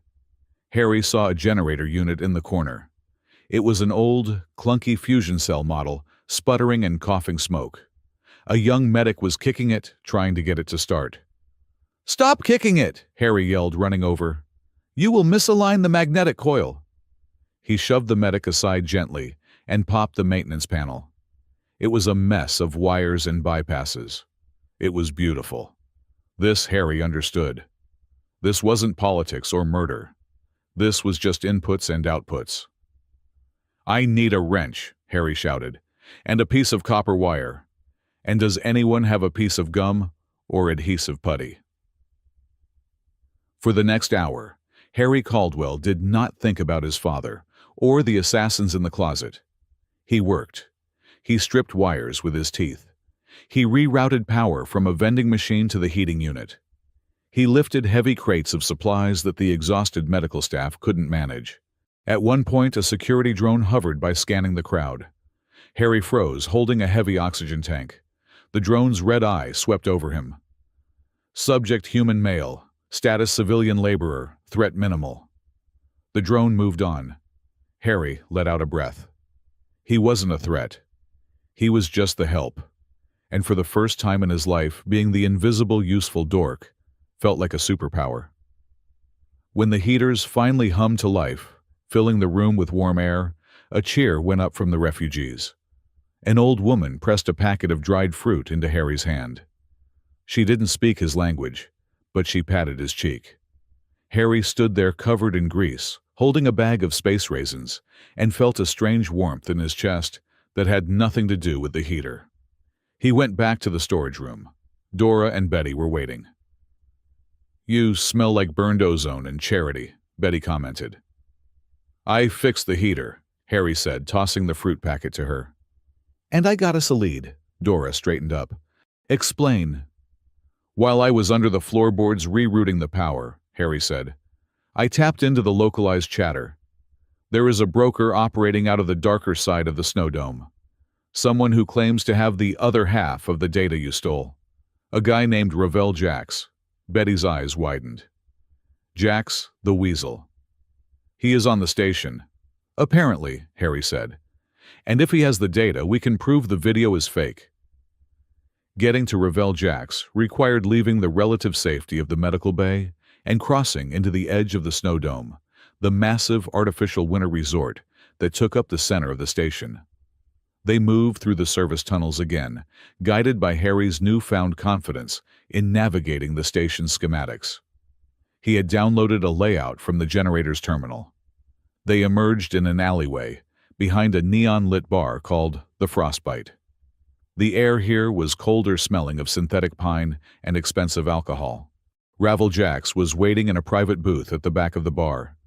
Harry saw a generator unit in the corner. It was an old, clunky fusion cell model, sputtering and coughing smoke. A young medic was kicking it, trying to get it to start. "Stop kicking it!" Harry yelled, running over. "You will misalign the magnetic coil." He shoved the medic aside gently and popped the maintenance panel. It was a mess of wires and bypasses. It was beautiful. This Harry understood. This wasn't politics or murder. This was just inputs and outputs. "I need a wrench," Harry shouted, "and a piece of copper wire. And does anyone have a piece of gum or adhesive putty?" For the next hour, Harry Caldwell did not think about his father or the assassins in the closet. He worked. He stripped wires with his teeth. He rerouted power from a vending machine to the heating unit. He lifted heavy crates of supplies that the exhausted medical staff couldn't manage. At one point, a security drone hovered by scanning the crowd. Harry froze, holding a heavy oxygen tank. The drone's red eye swept over him. Subject human male, status civilian laborer, threat minimal. The drone moved on. Harry let out a breath. He wasn't a threat. He was just the help. And for the first time in his life, being the invisible, useful Dork felt like a superpower. When the heaters finally hummed to life, filling the room with warm air, a cheer went up from the refugees. An old woman pressed a packet of dried fruit into Harry's hand. She didn't speak his language, but she patted his cheek. Harry stood there covered in grease, holding a bag of space raisins, and felt a strange warmth in his chest that had nothing to do with the heater. He went back to the storage room. Dora and Betty were waiting. "You smell like burned ozone and charity," Betty commented. "I fixed the heater," Harry said, tossing the fruit packet to her. "And I got us a lead." Dora straightened up. "Explain." "While I was under the floorboards rerouting the power," Harry said, "I tapped into the localized chatter. There is a broker operating out of the darker side of the snow dome. Someone who claims to have the other half of the data you stole. A guy named Ravel Jax." Betty's eyes widened. "Jax, the Weasel. He is on the station." "Apparently," Harry said. "And if he has the data, we can prove the video is fake." Getting to Ravel Jax required leaving the relative safety of the medical bay and crossing into the edge of the snow dome, the massive artificial winter resort that took up the center of the station. They moved through the service tunnels again, guided by Harry's newfound confidence in navigating the station's schematics. He had downloaded a layout from the generator's terminal. They emerged in an alleyway, behind a neon-lit bar called the Frostbite. The air here was colder, smelling of synthetic pine and expensive alcohol. Ravel Jax was waiting in a private booth at the back of the bar.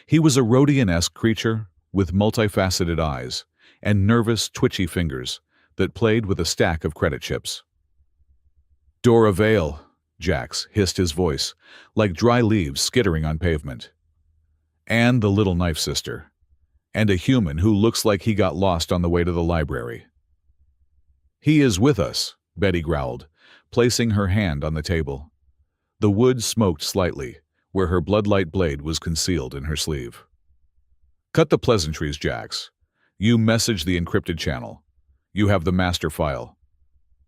He was a Rhodian-esque creature with multifaceted eyes and nervous, twitchy fingers that played with a stack of credit chips. "Dora Vale," Jax hissed his voice, like dry leaves skittering on pavement. "And the little knife sister. And a human who looks like he got lost on the way to the library." "He is with us," Betty growled, placing her hand on the table. The wood smoked slightly, where her bloodlight blade was concealed in her sleeve. "Cut the pleasantries, Jax. You message the encrypted channel. You have the master file."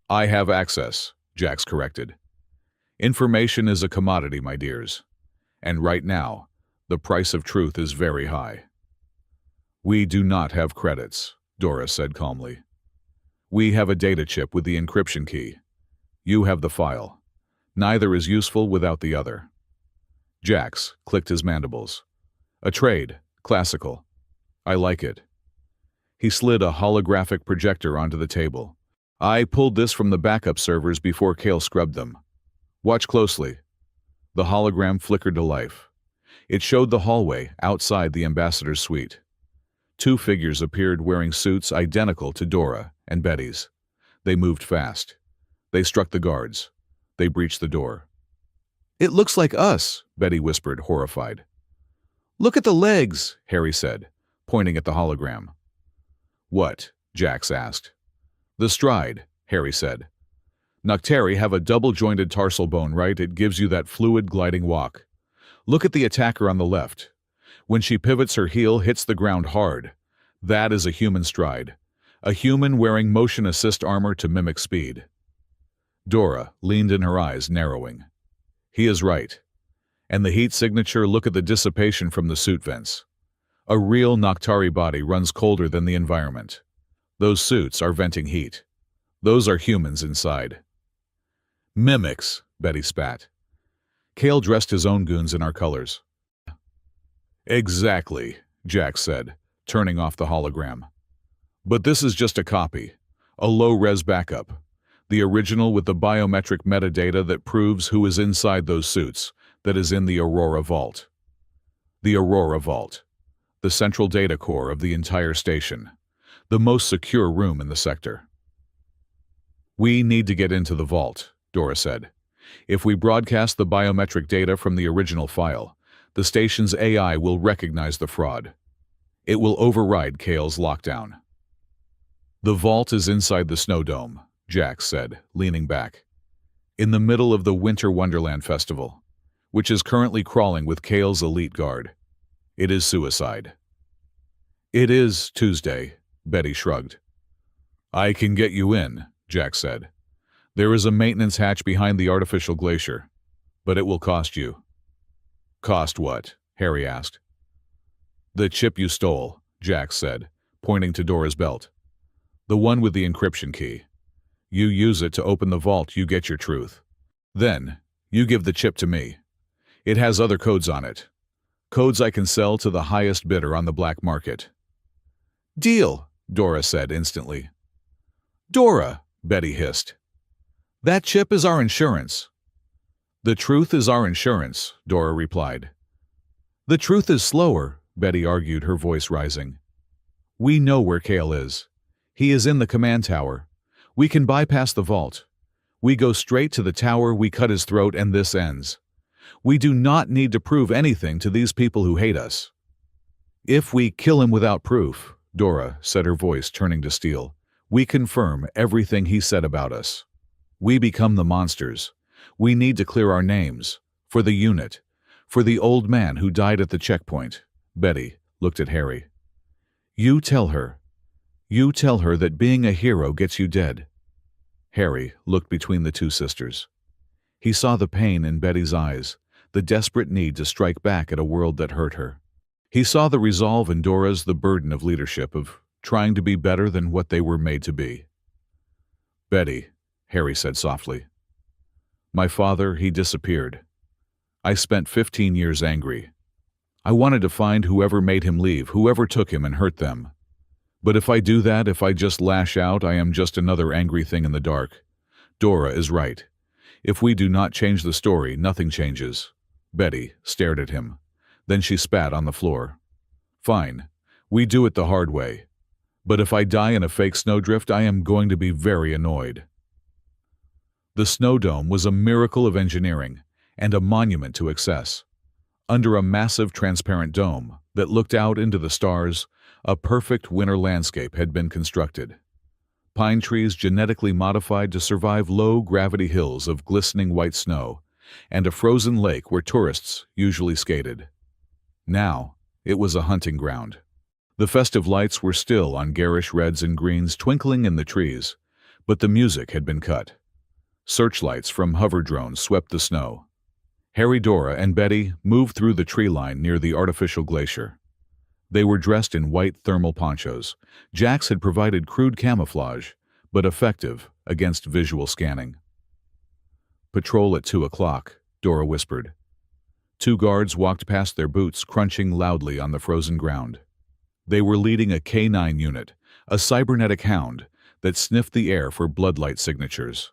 "I have access," Jax corrected. "Information is a commodity, my dears. And right now, the price of truth is very high." "We do not have credits," Dora said calmly. "We have a data chip with the encryption key. You have the file. Neither is useful without the other." Jax clicked his mandibles. "A trade. Classical. I like it." He slid a holographic projector onto the table. "I pulled this from the backup servers before Kale scrubbed them. Watch closely." The hologram flickered to life. It showed the hallway outside the ambassador's suite. Two figures appeared wearing suits identical to Dora and Betty's. They moved fast. They struck the guards. They breached the door. "It looks like us," Betty whispered, horrified. "Look at the legs," Harry said, pointing at the hologram. "What?" Jax asked. "The stride," Harry said. "Nocteri have a double-jointed tarsal bone, right? It gives you that fluid gliding walk. Look at the attacker on the left. When she pivots, her heel hits the ground hard. That is a human stride. A human wearing motion assist armor to mimic speed." Dora leaned in, her eyes narrowing. "He is right. And the heat signature, look at the dissipation from the suit vents. A real Noctari body runs colder than the environment. Those suits are venting heat. Those are humans inside." "Mimics," Betty spat. "Kale dressed his own goons in our colors." "Exactly," Jax said, turning off the hologram. "But this is just a copy, a low-res backup. The original with the biometric metadata that proves who is inside those suits, that is in the Aurora Vault. The Aurora Vault. The central data core of the entire station. The most secure room in the sector." "We need to get into the vault," Dora said. "If we broadcast the biometric data from the original file, the station's AI will recognize the fraud. It will override Kale's lockdown." "The vault is inside the snow dome," Jax said, leaning back. "In the middle of the Winter Wonderland Festival, which is currently crawling with Kale's elite guard. It is suicide." "It is Tuesday," Betty shrugged. "I can get you in," Jax said. "There is a maintenance hatch behind the artificial glacier, but it will cost you." "Cost what?" Harry asked. "The chip you stole," Jax said, pointing to Dora's belt. "The one with the encryption key. You use it to open the vault, you get your truth. Then, you give the chip to me. It has other codes on it. Codes I can sell to the highest bidder on the black market." "Deal," Dora said instantly. "Dora," Betty hissed. "That chip is our insurance." "The truth is our insurance," Dora replied. "The truth is slower," Betty argued, her voice rising. "We know where Kale is. He is in the command tower. We can bypass the vault. We go straight to the tower, we cut his throat, and this ends. We do not need to prove anything to these people who hate us." "If we kill him without proof," Dora said, her voice turning to steel, "we confirm everything he said about us. We become the monsters. We need to clear our names. For the unit. For the old man who died at the checkpoint." Betty looked at Harry. You tell her that being a hero gets you dead." Harry looked between the two sisters. He saw the pain in Betty's eyes, the desperate need to strike back at a world that hurt her. He saw the resolve in Dora's, the burden of leadership, of trying to be better than what they were made to be. "Betty," Harry said softly. "My father, he disappeared. I spent 15 years angry. I wanted to find whoever made him leave, whoever took him and hurt them. But if I do that, if I just lash out, I am just another angry thing in the dark. Dora is right. If we do not change the story, nothing changes." Betty stared at him. Then she spat on the floor. "Fine. We do it the hard way. But if I die in a fake snowdrift, I am going to be very annoyed." The snow dome was a miracle of engineering and a monument to excess. Under a massive transparent dome that looked out into the stars, a perfect winter landscape had been constructed. Pine trees genetically modified to survive low-gravity hills of glistening white snow, and a frozen lake where tourists usually skated. Now, it was a hunting ground. The festive lights were still on garish reds and greens twinkling in the trees, but the music had been cut. Searchlights from hover drones swept the snow. Harry, Dora, and Betty moved through the tree line near the artificial glacier. They were dressed in white thermal ponchos. Jax had provided crude camouflage, but effective against visual scanning. "Patrol at 2 o'clock, Dora whispered. 2 guards walked past, their boots crunching loudly on the frozen ground. They were leading a K9 unit, a cybernetic hound that sniffed the air for bloodlight signatures.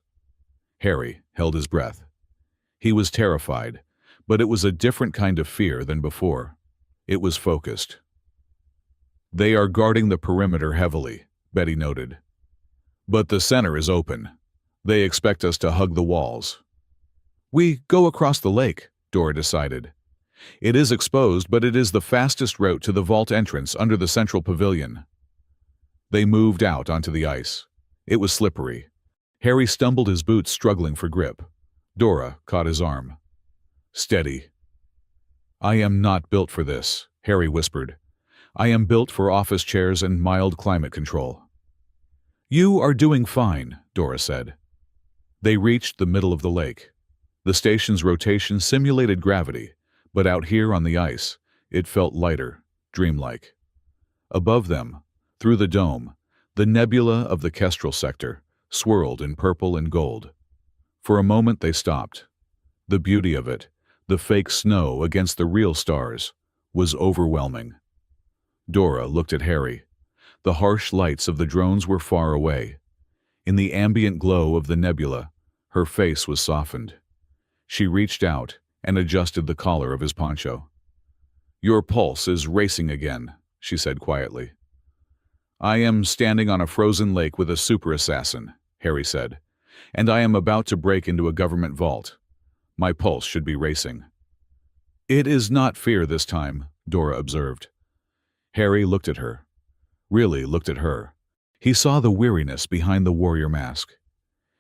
Harry held his breath. He was terrified, but it was a different kind of fear than before. It was focused. "They are guarding the perimeter heavily," Betty noted. "But the center is open. They expect us to hug the walls." "We go across the lake," Dora decided. "It is exposed, but it is the fastest route to the vault entrance under the central pavilion." They moved out onto the ice. It was slippery. Harry stumbled, his boots struggling for grip. Dora caught his arm. "Steady." "I am not built for this," Harry whispered. "I am built for office chairs and mild climate control." "You are doing fine," Dora said. They reached the middle of the lake. The station's rotation simulated gravity, but out here on the ice, it felt lighter, dreamlike. Above them, through the dome, the nebula of the Kestrel sector swirled in purple and gold. For a moment they stopped. The beauty of it, the fake snow against the real stars, was overwhelming. Dora looked at Harry. The harsh lights of the drones were far away. In the ambient glow of the nebula, her face was softened. She reached out and adjusted the collar of his poncho. "Your pulse is racing again," she said quietly. "I am standing on a frozen lake with a super assassin," Harry said, "and I am about to break into a government vault. My pulse should be racing." "It is not fear this time," Dora observed. Harry looked at her. Really looked at her. He saw the weariness behind the warrior mask.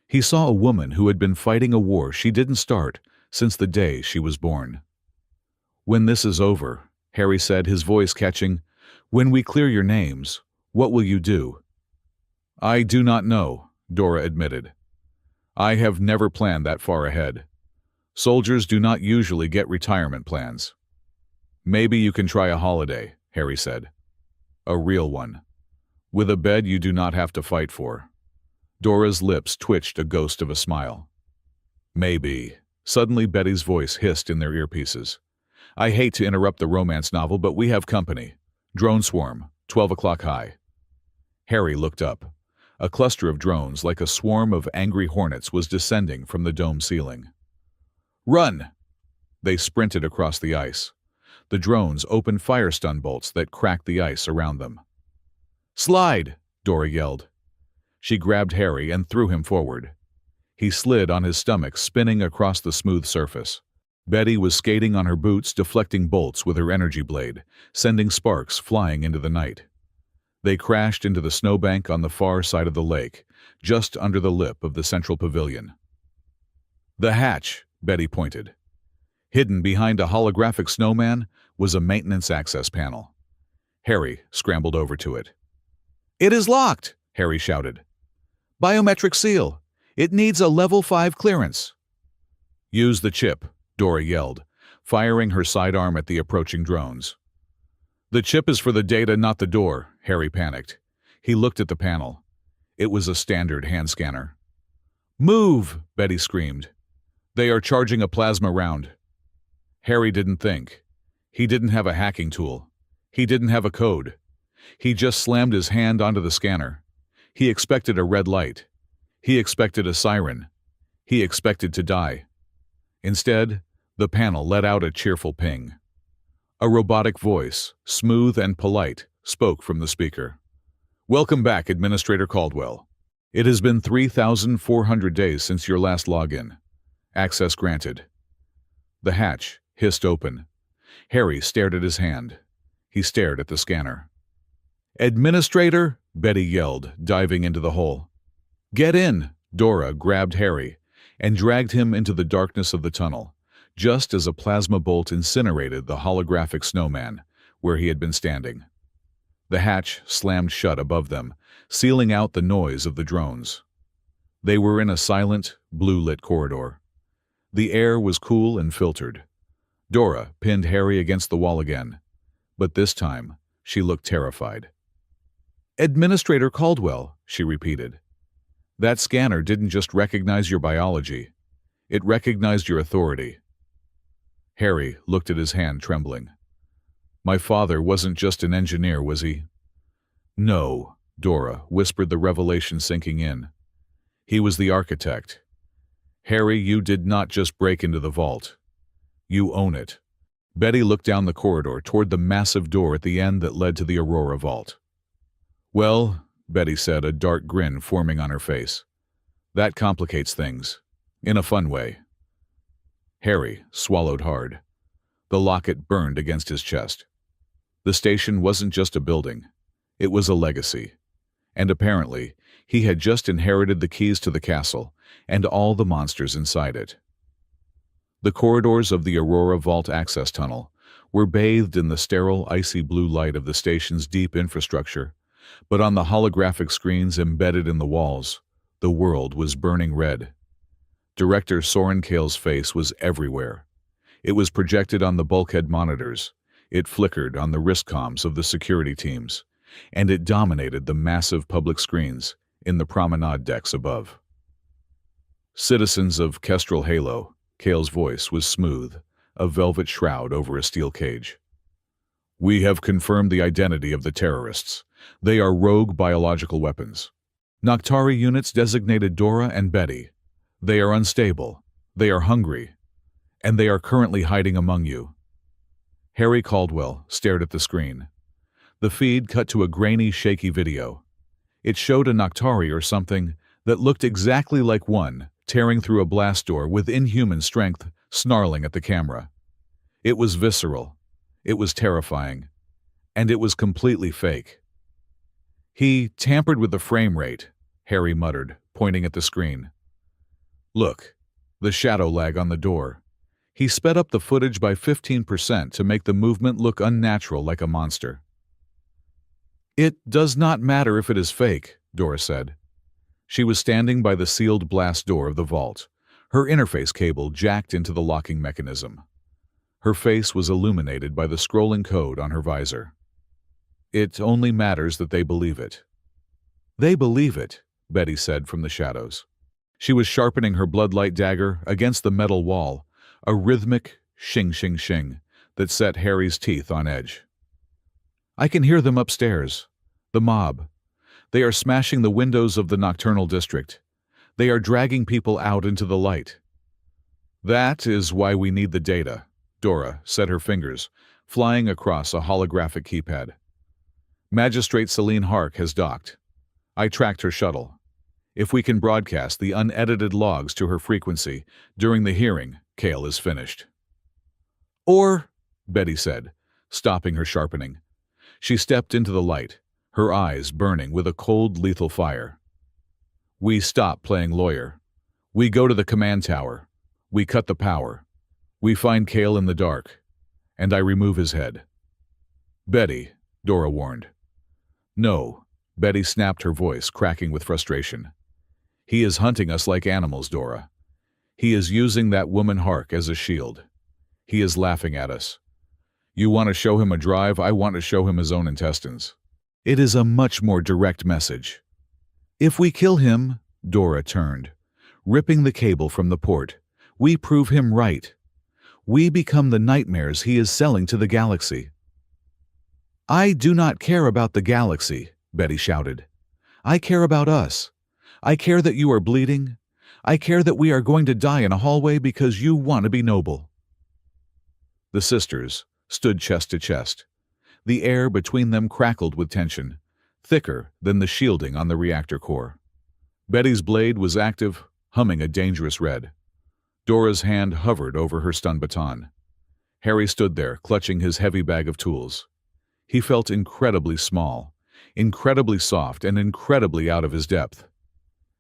He saw a woman who had been fighting a war she didn't start since the day she was born. "When this is over," Harry said, his voice catching, "when we clear your names, what will you do?" "I do not know," Dora admitted. "I have never planned that far ahead. Soldiers do not usually get retirement plans." "Maybe you can try a holiday," Harry said. "A real one. With a bed you do not have to fight for." Dora's lips twitched a ghost of a smile. "Maybe," Suddenly Betty's voice hissed in their earpieces. I hate to interrupt the romance novel, but we have company. Drone swarm, 12 o'clock high. Harry looked up. A cluster of drones, like a swarm of angry hornets, was descending from the dome ceiling. Run! They sprinted across the ice. The drones opened fire stun bolts that cracked the ice around them. Slide! Dora yelled. She grabbed Harry and threw him forward. He slid on his stomach, spinning across the smooth surface. Betty was skating on her boots, deflecting bolts with her energy blade, sending sparks flying into the night. They crashed into the snowbank on the far side of the lake, just under the lip of the central pavilion. The hatch, Betty pointed. Hidden behind a holographic snowman was a maintenance access panel. Harry scrambled over to it. It is locked, Harry shouted. Biometric seal. It needs a level 5 clearance. Use the chip, Dora yelled, firing her sidearm at the approaching drones. The chip is for the data, not the door, Harry panicked. He looked at the panel. It was a standard hand scanner. Move, Betty screamed. They are charging a plasma round. Harry didn't think. He didn't have a hacking tool. He didn't have a code. He just slammed his hand onto the scanner. He expected a red light. He expected a siren. He expected to die. Instead, the panel let out a cheerful ping. A robotic voice, smooth and polite, spoke from the speaker. Welcome back, Administrator Caldwell. It has been 3,400 days since your last login. Access granted. The hatch hissed open. Harry stared at his hand. He stared at the scanner. Administrator, Betty yelled, diving into the hole. Get in! Dora grabbed Harry and dragged him into the darkness of the tunnel, just as a plasma bolt incinerated the holographic snowman where he had been standing. The hatch slammed shut above them, sealing out the noise of the drones. They were in a silent, blue-lit corridor. The air was cool and filtered. Dora pinned Harry against the wall again, but this time she looked terrified. Administrator Caldwell, she repeated. That scanner didn't just recognize your biology. It recognized your authority. Harry looked at his hand, trembling. My father wasn't just an engineer, was he? No, Dora whispered, the revelation sinking in. He was the architect. Harry, you did not just break into the vault. You own it. Betty looked down the corridor toward the massive door at the end that led to the Aurora vault. Well, Betty said, a dark grin forming on her face. That complicates things. In a fun way. Harry swallowed hard. The locket burned against his chest. The station wasn't just a building. It was a legacy. And apparently, he had just inherited the keys to the castle and all the monsters inside it. The corridors of the Aurora Vault access tunnel were bathed in the sterile, icy blue light of the station's deep infrastructure, but on the holographic screens embedded in the walls, the world was burning red. Director Soren Kale's face was everywhere. It was projected on the bulkhead monitors, it flickered on the wrist comms of the security teams, and it dominated the massive public screens in the promenade decks above. Citizens of Kestrel Halo, Kale's voice was smooth, a velvet shroud over a steel cage. We have confirmed the identity of the terrorists. They are rogue biological weapons. Noctari units designated Dora and Betty. They are unstable. They are hungry. And they are currently hiding among you. Harry Caldwell stared at the screen. The feed cut to a grainy, shaky video. It showed a Noctari or something that looked exactly like one tearing through a blast door with inhuman strength, snarling at the camera. It was visceral. It was terrifying. And it was completely fake. He tampered with the frame rate, Harry muttered, pointing at the screen. Look, the shadow lag on the door. He sped up the footage by 15% to make the movement look unnatural, like a monster. It does not matter if it is fake, Dora said. She was standing by the sealed blast door of the vault, her interface cable jacked into the locking mechanism. Her face was illuminated by the scrolling code on her visor. It only matters that they believe it. They believe it, Betty said from the shadows. She was sharpening her bloodlight dagger against the metal wall, a rhythmic shing shing shing that set Harry's teeth on edge. I can hear them upstairs. The mob. They are smashing the windows of the nocturnal district. They are dragging people out into the light. That is why we need the data, Dora said, her fingers flying across a holographic keypad. Magistrate Celine Hark has docked. I tracked her shuttle. If we can broadcast the unedited logs to her frequency during the hearing, Cale is finished. Or, Betty said, stopping her sharpening. She stepped into the light, her eyes burning with a cold, lethal fire. We stop playing lawyer. We go to the command tower. We cut the power. We find Cale in the dark, and I remove his head. Betty, Dora warned. No, Betty snapped, her voice cracking with frustration. He is hunting us like animals, Dora. He is using that woman Hark as a shield. He is laughing at us. You want to show him a drive, I want to show him his own intestines. It is a much more direct message. If we kill him, Dora turned, ripping the cable from the port, we prove him right. We become the nightmares he is selling to the galaxy. I do not care about the galaxy, Betty shouted. I care about us. I care that you are bleeding. I care that we are going to die in a hallway because you want to be noble. The sisters stood chest to chest. The air between them crackled with tension, thicker than the shielding on the reactor core. Betty's blade was active, humming a dangerous red. Dora's hand hovered over her stun baton. Harry stood there, clutching his heavy bag of tools. He felt incredibly small, incredibly soft, and incredibly out of his depth.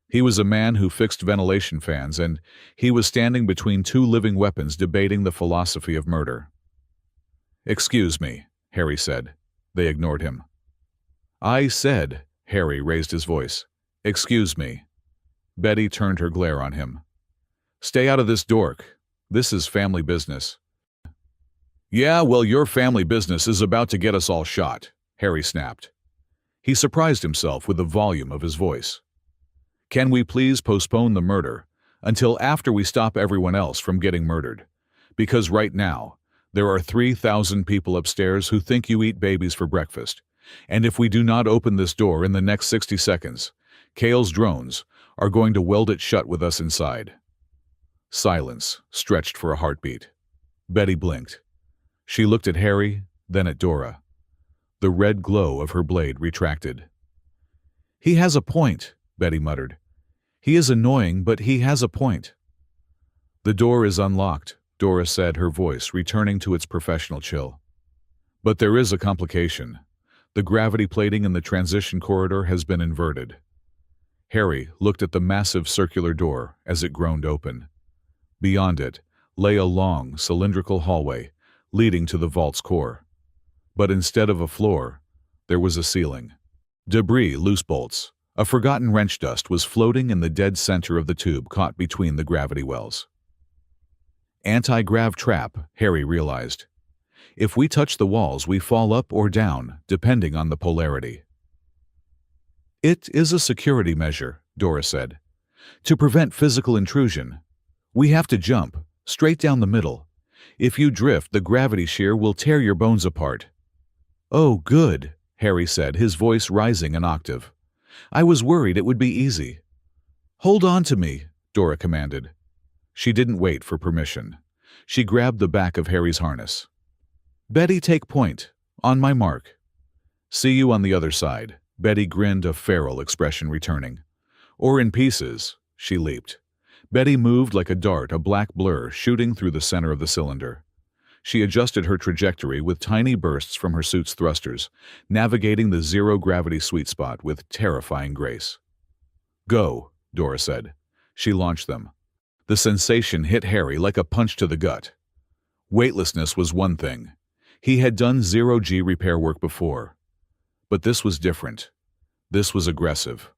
He was a man who fixed ventilation fans, and he was standing between two living weapons debating the philosophy of murder. Excuse me, Harry said. They ignored him. I said, Harry raised his voice. Excuse me. Betty turned her glare on him. Stay out of this, Dork. This is family business. Yeah, well, your family business is about to get us all shot, Harry snapped. He surprised himself with the volume of his voice. Can we please postpone the murder until after we stop everyone else from getting murdered? Because right now, there are 3,000 people upstairs who think you eat babies for breakfast. And if we do not open this door in the next 60 seconds, Cale's drones are going to weld it shut with us inside. Silence stretched for a heartbeat. Betty blinked. She looked at Harry, then at Dora. The red glow of her blade retracted. He has a point, Betty muttered. He is annoying, but he has a point. The door is unlocked, Dora said, her voice returning to its professional chill. But there is a complication. The gravity plating in the transition corridor has been inverted. Harry looked at the massive circular door as it groaned open. Beyond it lay a long, cylindrical hallway leading to the vault's core. But instead of a floor, there was a ceiling. Debris, loose bolts, a forgotten wrench dust was floating in the dead center of the tube caught between the gravity wells. Anti-grav trap, Harry realized. If we touch the walls, we fall up or down, depending on the polarity. It is a security measure, Dora said. To prevent physical intrusion, we have to jump, straight down the middle. If you drift, the gravity shear will tear your bones apart. Oh, good, Harry said, his voice rising an octave. I was worried it would be easy. Hold on to me, Dora commanded. She didn't wait for permission. She grabbed the back of Harry's harness. Betty, take point. On my mark. See you on the other side. Betty grinned, a feral expression returning. Or in pieces, she leaped. Betty moved like a dart, a black blur shooting through the center of the cylinder. She adjusted her trajectory with tiny bursts from her suit's thrusters, navigating the zero-gravity sweet spot with terrifying grace. Go, Dora said. She launched them. The sensation hit Harry like a punch to the gut. Weightlessness was one thing. He had done zero-G repair work before. But this was different. This was aggressive.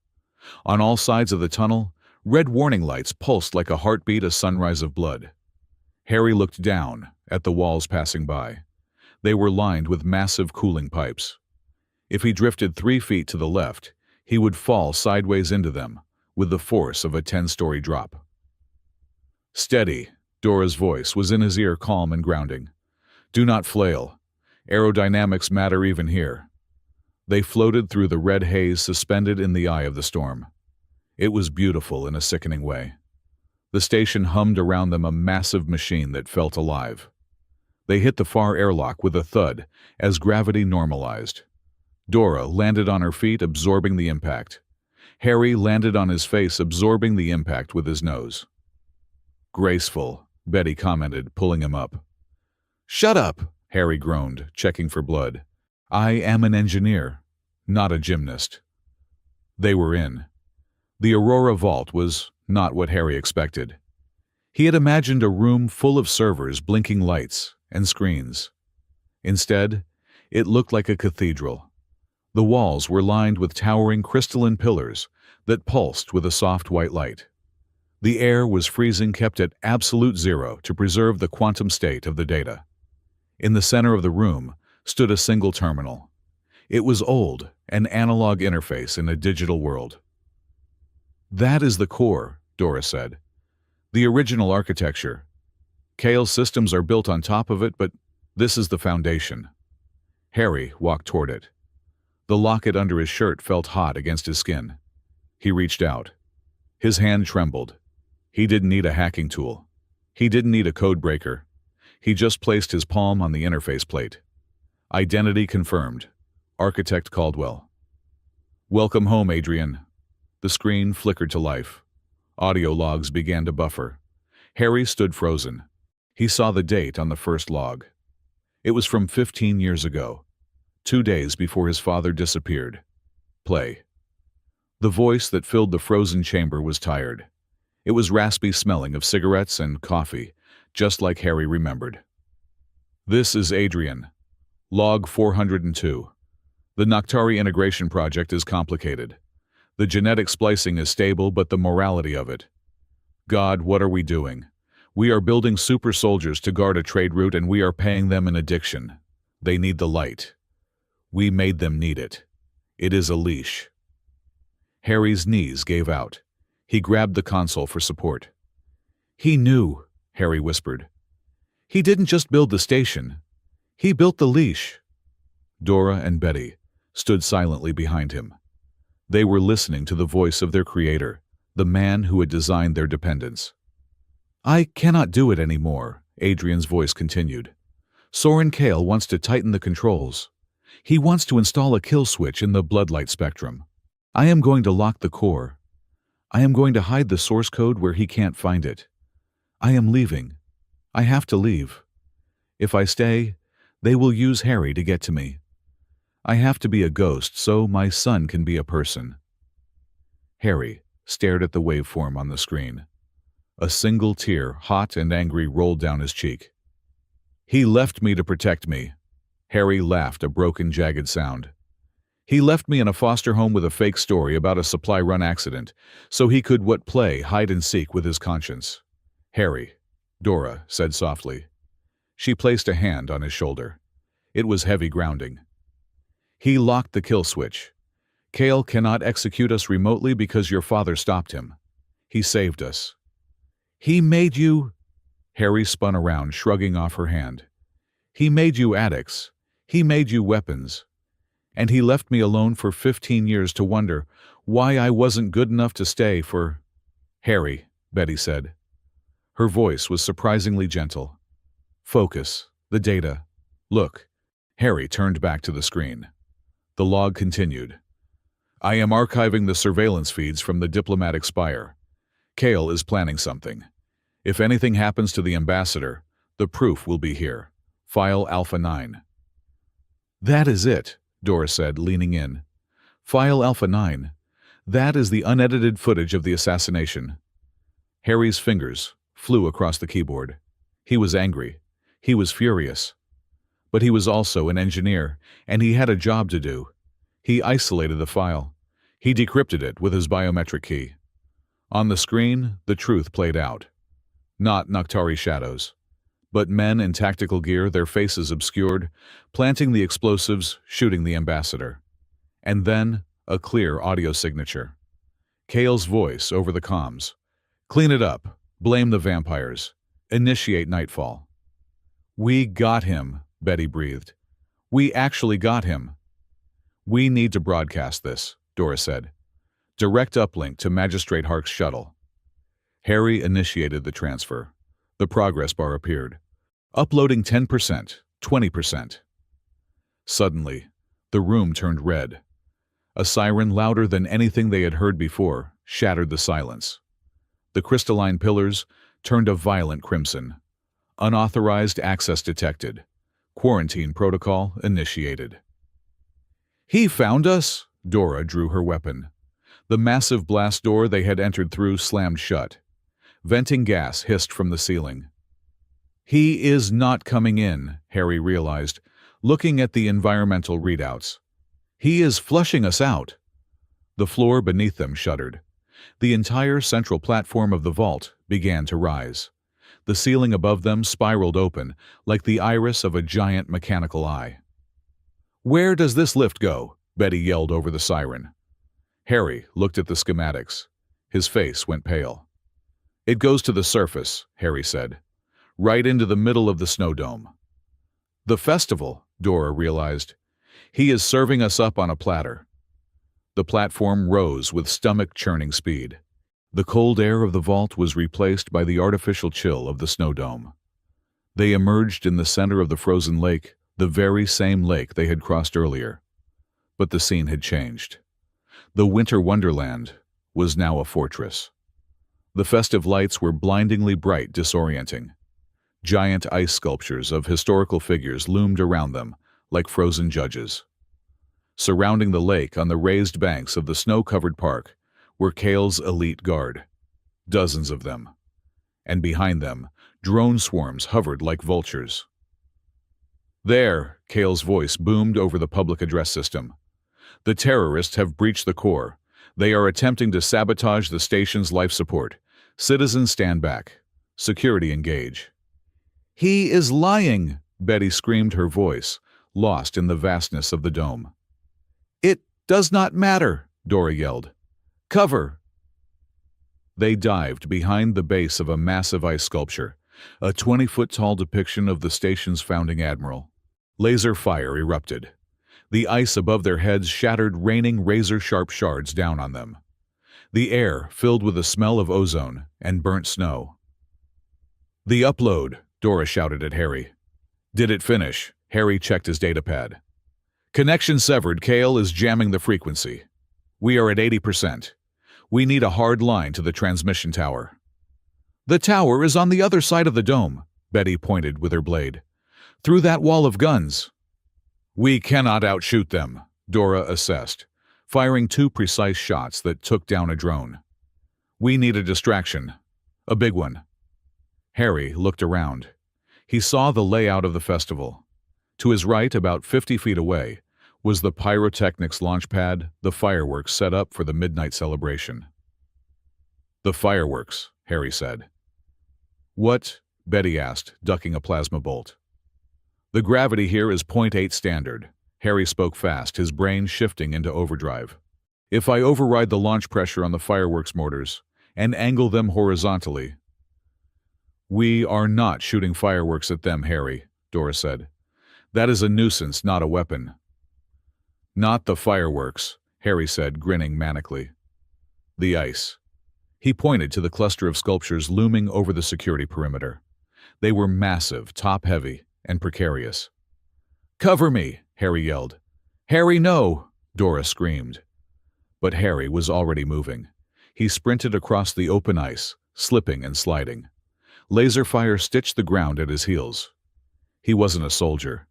On all sides of the tunnel, red warning lights pulsed like a heartbeat, a sunrise of blood. Harry looked down at the walls passing by. They were lined with massive cooling pipes. If he drifted 3 feet to the left, he would fall sideways into them, with the force of a 10-story drop. "Steady," Dora's voice was in his ear, calm and grounding. "Do not flail. Aerodynamics matter even here." They floated through the red haze, suspended in the eye of the storm. It was beautiful in a sickening way. The station hummed around them, a massive machine that felt alive. They hit the far airlock with a thud as gravity normalized. Dora landed on her feet, absorbing the impact. Harry landed on his face, absorbing the impact with his nose. "Graceful," Betty commented, pulling him up. "Shut up," Harry groaned, checking for blood. "I am an engineer, not a gymnast." They were in. The Aurora Vault was not what Harry expected. He had imagined a room full of servers, blinking lights, and screens. Instead, it looked like a cathedral. The walls were lined with towering crystalline pillars that pulsed with a soft white light. The air was freezing, kept at absolute zero to preserve the quantum state of the data. In the center of the room stood a single terminal. It was old, an analog interface in a digital world. "That is the core," Dora said. "The original architecture. Kale's systems are built on top of it, but this is the foundation." Harry walked toward it. The locket under his shirt felt hot against his skin. He reached out. His hand trembled. He didn't need a hacking tool. He didn't need a code breaker. He just placed his palm on the interface plate. Identity confirmed. Architect Caldwell. "Welcome home, Adrian." The screen flickered to life. Audio logs began to buffer. Harry stood frozen. He saw the date on the first log. It was from 15 years ago, 2 days before his father disappeared. Play. The voice that filled the frozen chamber was tired. It was raspy, smelling of cigarettes and coffee, just like Harry remembered. "This is Adrian. Log 402. The Noctari integration project is complicated. The genetic splicing is stable, but the morality of it. God, what are we doing? We are building super soldiers to guard a trade route, and we are paying them an addiction. They need the light. We made them need it. It is a leash." Harry's knees gave out. He grabbed the console for support. "He knew," Harry whispered. "He didn't just build the station. He built the leash." Dora and Betty stood silently behind him. They were listening to the voice of their creator, the man who had designed their dependence. "I cannot do it anymore," Adrian's voice continued. "Soren Kale wants to tighten the controls. He wants to install a kill switch in the bloodlight spectrum. I am going to lock the core. I am going to hide the source code where he can't find it. I am leaving. I have to leave. If I stay, they will use Harry to get to me. I have to be a ghost so my son can be a person." Harry stared at the waveform on the screen. A single tear, hot and angry, rolled down his cheek. "He left me to protect me." Harry laughed, a broken, jagged sound. "He left me in a foster home with a fake story about a supply run accident, so he could play hide and seek with his conscience." "Harry," Dora said softly. She placed a hand on his shoulder. It was heavy grounding. "He locked the kill switch. Kale cannot execute us remotely because your father stopped him. He saved us." "He made you—" Harry spun around, shrugging off her hand. "He made you addicts. He made you weapons. And he left me alone for 15 years to wonder why I wasn't good enough to stay for—" "Harry," Betty said. Her voice was surprisingly gentle. "Focus. The data. Look." Harry turned back to the screen. The log continued. "I am archiving the surveillance feeds from the diplomatic spire. Kale is planning something. If anything happens to the ambassador, the proof will be here. File Alpha 9. "That is it," Dora said, leaning in. "File Alpha 9. That is the unedited footage of the assassination." Harry's fingers flew across the keyboard. He was angry. He was furious. But he was also an engineer, and he had a job to do. He isolated the file. He decrypted it with his biometric key. On the screen, the truth played out. Not Noctari shadows, but men in tactical gear, their faces obscured, planting the explosives, shooting the ambassador. And then, a clear audio signature. Kale's voice over the comms. "Clean it up. Blame the vampires. Initiate nightfall." "We got him," Betty breathed. "We actually got him." "We need to broadcast this," Dora said. "Direct uplink to Magistrate Hark's shuttle." Harry initiated the transfer. The progress bar appeared. Uploading 10%, 20%. Suddenly, the room turned red. A siren louder than anything they had heard before shattered the silence. The crystalline pillars turned a violent crimson. Unauthorized access detected. Quarantine protocol initiated. "He found us!" Dora drew her weapon. The massive blast door they had entered through slammed shut. Venting gas hissed from the ceiling. "He is not coming in," Harry realized, looking at the environmental readouts. "He is flushing us out." The floor beneath them shuddered. The entire central platform of the vault began to rise. The ceiling above them spiraled open, like the iris of a giant mechanical eye. "Where does this lift go?" Betty yelled over the siren. Harry looked at the schematics. His face went pale. "It goes to the surface," Harry said. "Right into the middle of the snow dome." "The festival," Dora realized. "He is serving us up on a platter." The platform rose with stomach-churning speed. The cold air of the vault was replaced by the artificial chill of the snow dome. They emerged in the center of the frozen lake, the very same lake they had crossed earlier. But the scene had changed. The winter wonderland was now a fortress. The festive lights were blindingly bright, disorienting. Giant ice sculptures of historical figures loomed around them, like frozen judges. Surrounding the lake on the raised banks of the snow-covered park were Kale's elite guard, dozens of them. And behind them, drone swarms hovered like vultures. "There," Kale's voice boomed over the public address system. "The terrorists have breached the core. They are attempting to sabotage the station's life support. Citizens stand back. Security engage." "He is lying!" Betty screamed, her voice lost in the vastness of the dome. "It does not matter," Dora yelled. "Cover!" They dived behind the base of a massive ice sculpture, a 20-foot-tall depiction of the station's founding admiral. Laser fire erupted. The ice above their heads shattered, raining razor-sharp shards down on them. The air filled with the smell of ozone and burnt snow. "The upload," Dora shouted at Harry. "Did it finish?" Harry checked his datapad. "Connection severed. Kale is jamming the frequency. We are at 80%. We need a hard line to the transmission tower." "The tower is on the other side of the dome," Betty pointed with her blade. "Through that wall of guns." "We cannot outshoot them," Dora assessed, firing 2 precise shots that took down a drone. "We need a distraction. A big one." Harry looked around. He saw the layout of the festival. To his right, about 50 feet away, was the pyrotechnics launch pad, the fireworks set up for the midnight celebration. "The fireworks," Harry said. "What?" Betty asked, ducking a plasma bolt. "The gravity here is 0.8 standard." Harry spoke fast, his brain shifting into overdrive. "If I override the launch pressure on the fireworks mortars and angle them horizontally—" "We are not shooting fireworks at them, Harry," Dora said. "That is a nuisance, not a weapon." "Not the fireworks," Harry said, grinning manically. "The ice." He pointed to the cluster of sculptures looming over the security perimeter. They were massive, top-heavy, and precarious. "Cover me!" Harry yelled. "Harry, no!" Dora screamed. But Harry was already moving. He sprinted across the open ice, slipping and sliding. Laser fire stitched the ground at his heels. He wasn't a soldier.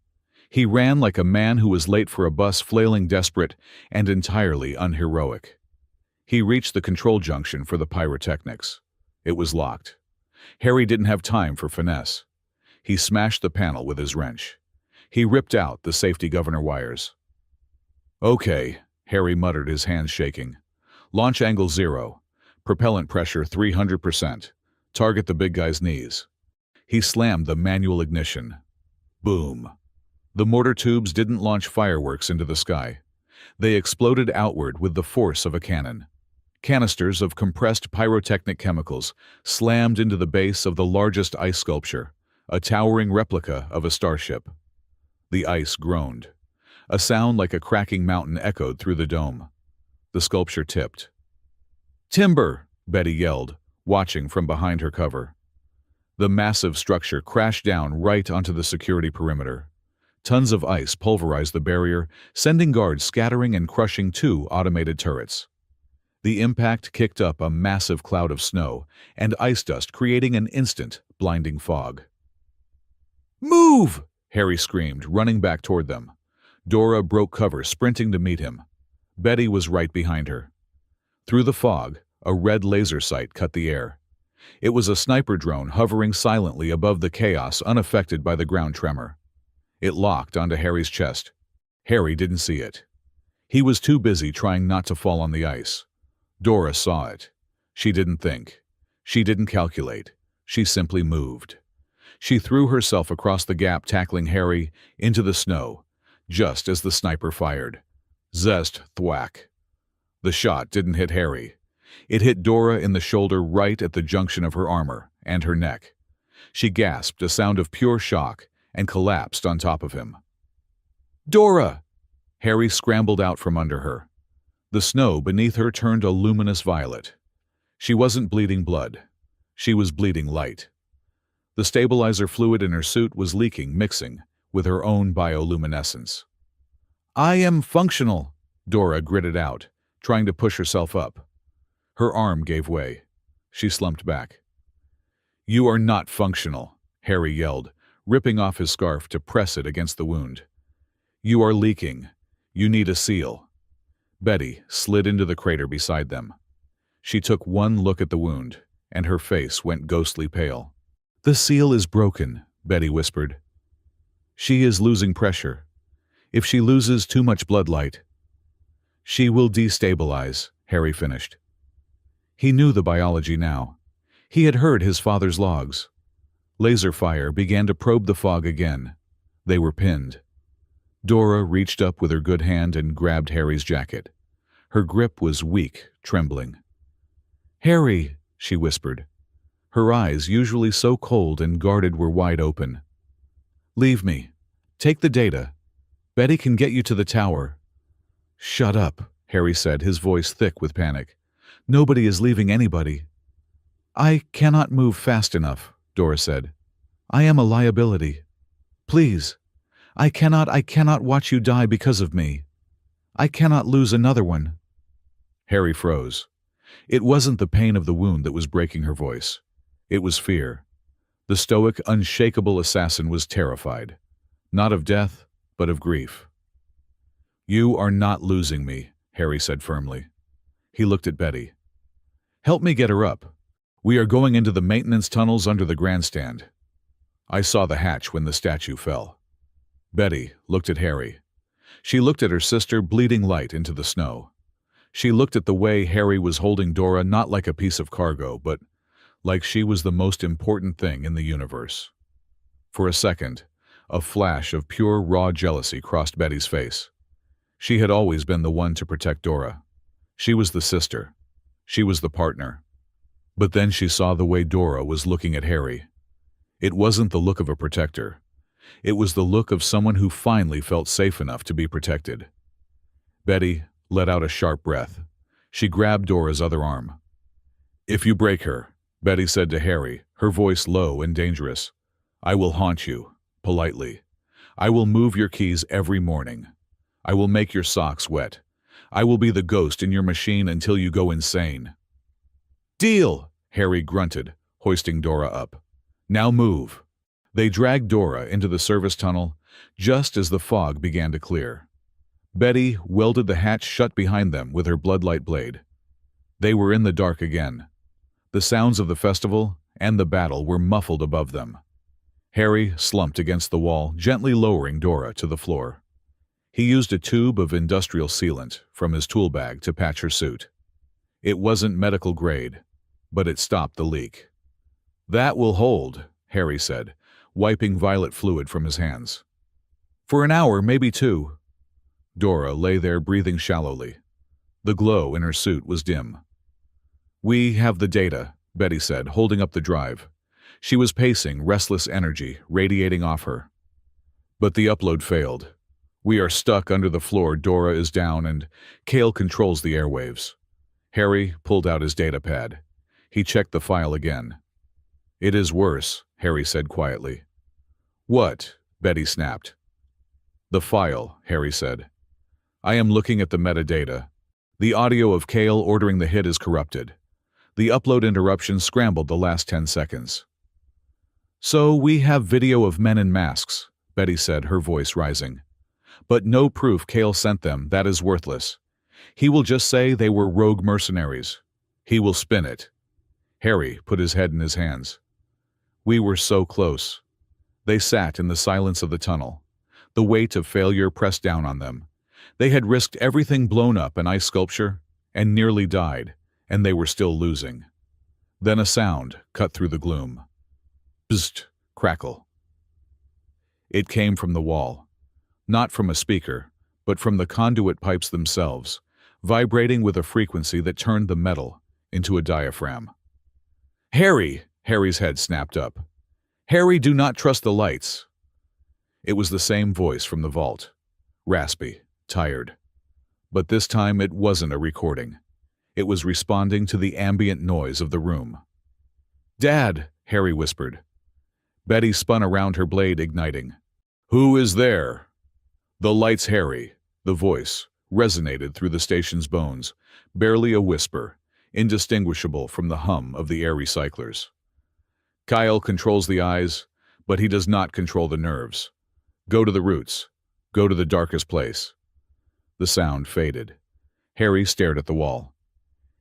He ran like a man who was late for a bus, flailing, desperate, and entirely unheroic. He reached the control junction for the pyrotechnics. It was locked. Harry didn't have time for finesse. He smashed the panel with his wrench. He ripped out the safety governor wires. "Okay," Harry muttered, his hands shaking. "Launch angle 0. Propellant pressure 300%. Target the big guy's knees." He slammed the manual ignition. Boom. The mortar tubes didn't launch fireworks into the sky. They exploded outward with the force of a cannon. Canisters of compressed pyrotechnic chemicals slammed into the base of the largest ice sculpture, a towering replica of a starship. The ice groaned. A sound like a cracking mountain echoed through the dome. The sculpture tipped. "Timber!" Betty yelled, watching from behind her cover. The massive structure crashed down right onto the security perimeter. Tons of ice pulverized the barrier, sending guards scattering and crushing two automated turrets. The impact kicked up a massive cloud of snow and ice dust, creating an instant, blinding fog. "Move!" Harry screamed, running back toward them. Dora broke cover, sprinting to meet him. Betty was right behind her. Through the fog, a red laser sight cut the air. It was a sniper drone hovering silently above the chaos, unaffected by the ground tremor. It locked onto Harry's chest. Harry didn't see it. He was too busy trying not to fall on the ice. Dora saw it. She didn't think. She didn't calculate. She simply moved. She threw herself across the gap, tackling Harry into the snow, just as the sniper fired. Zest, thwack. The shot didn't hit Harry. It hit Dora in the shoulder, right at the junction of her armor and her neck. She gasped, a sound of pure shock, and collapsed on top of him. "Dora!" Harry scrambled out from under her. The snow beneath her turned a luminous violet. She wasn't bleeding blood. She was bleeding light. The stabilizer fluid in her suit was leaking, mixing with her own bioluminescence. "I am functional," Dora gritted out, trying to push herself up. Her arm gave way. She slumped back. "You are not functional," Harry yelled, ripping off his scarf to press it against the wound. "You are leaking. You need a seal." Betty slid into the crater beside them. She took one look at the wound, and her face went ghostly pale. "The seal is broken," Betty whispered. "She is losing pressure. If she loses too much blood light, she will destabilize," Harry finished. He knew the biology now. He had heard his father's logs. Laser fire began to probe the fog again. They were pinned. Dora reached up with her good hand and grabbed Harry's jacket. Her grip was weak, trembling. "Harry," she whispered. Her eyes, usually so cold and guarded, were wide open. "Leave me. Take the data. Betty can get you to the tower." "Shut up," Harry said, his voice thick with panic. "Nobody is leaving anybody." "I cannot move fast enough," Dora said. "I am a liability. Please. I cannot watch you die because of me. I cannot lose another one." Harry froze. It wasn't the pain of the wound that was breaking her voice. It was fear. The stoic, unshakable assassin was terrified. Not of death, but of grief. "You are not losing me," Harry said firmly. He looked at Betty. "Help me get her up. We are going into the maintenance tunnels under the grandstand." I saw the hatch when the statue fell. Betty looked at Harry. She looked at her sister, bleeding light into the snow. She looked at the way Harry was holding Dora, not like a piece of cargo, but like she was the most important thing in the universe. For a second, a flash of pure, raw jealousy crossed Betty's face. She had always been the one to protect Dora. She was the sister. She was the partner. But then she saw the way Dora was looking at Harry. It wasn't the look of a protector. It was the look of someone who finally felt safe enough to be protected. Betty let out a sharp breath. She grabbed Dora's other arm. "If you break her," Betty said to Harry, her voice low and dangerous, "I will haunt you, politely. I will move your keys every morning. I will make your socks wet. I will be the ghost in your machine until you go insane." "Deal," Harry grunted, hoisting Dora up. "Now move." They dragged Dora into the service tunnel just as the fog began to clear. Betty welded the hatch shut behind them with her bloodlight blade. They were in the dark again. The sounds of the festival and the battle were muffled above them. Harry slumped against the wall, gently lowering Dora to the floor. He used a tube of industrial sealant from his tool bag to patch her suit. It wasn't medical grade, but it stopped the leak. "That will hold," Harry said, wiping violet fluid from his hands. "For an hour, maybe two." Dora lay there breathing shallowly. The glow in her suit was dim. We have the data, Betty said, holding up the drive. She was pacing, restless energy radiating off her. But the upload failed. We are stuck under the floor, Dora is down, and Kale controls the airwaves. Harry pulled out his data pad. He checked the file again. It is worse, Harry said quietly. What? Betty snapped. The file, Harry said. I am looking at the metadata. The audio of Kale ordering the hit is corrupted. The upload interruption scrambled the last 10 seconds. So we have video of men in masks, Betty said, her voice rising. But no proof Kale sent them. That is worthless. He will just say they were rogue mercenaries. He will spin it. Harry put his head in his hands. We were so close. They sat in the silence of the tunnel. The weight of failure pressed down on them. They had risked everything, blown up an ice sculpture, and nearly died, and they were still losing. Then a sound cut through the gloom. Bzzzt, crackle. It came from the wall. Not from a speaker, but from the conduit pipes themselves, vibrating with a frequency that turned the metal into a diaphragm. Harry! Harry's head snapped up. Harry, do not trust the lights. It was the same voice from the vault. Raspy, tired. But this time it wasn't a recording. It was responding to the ambient noise of the room. Dad, Harry whispered. Betty spun around, her blade igniting. Who is there? The lights, Harry. The voice resonated through the station's bones, barely a whisper, indistinguishable from the hum of the air recyclers. Kyle controls the eyes, but he does not control the nerves. Go to the roots. Go to the darkest place. The sound faded. Harry stared at the wall.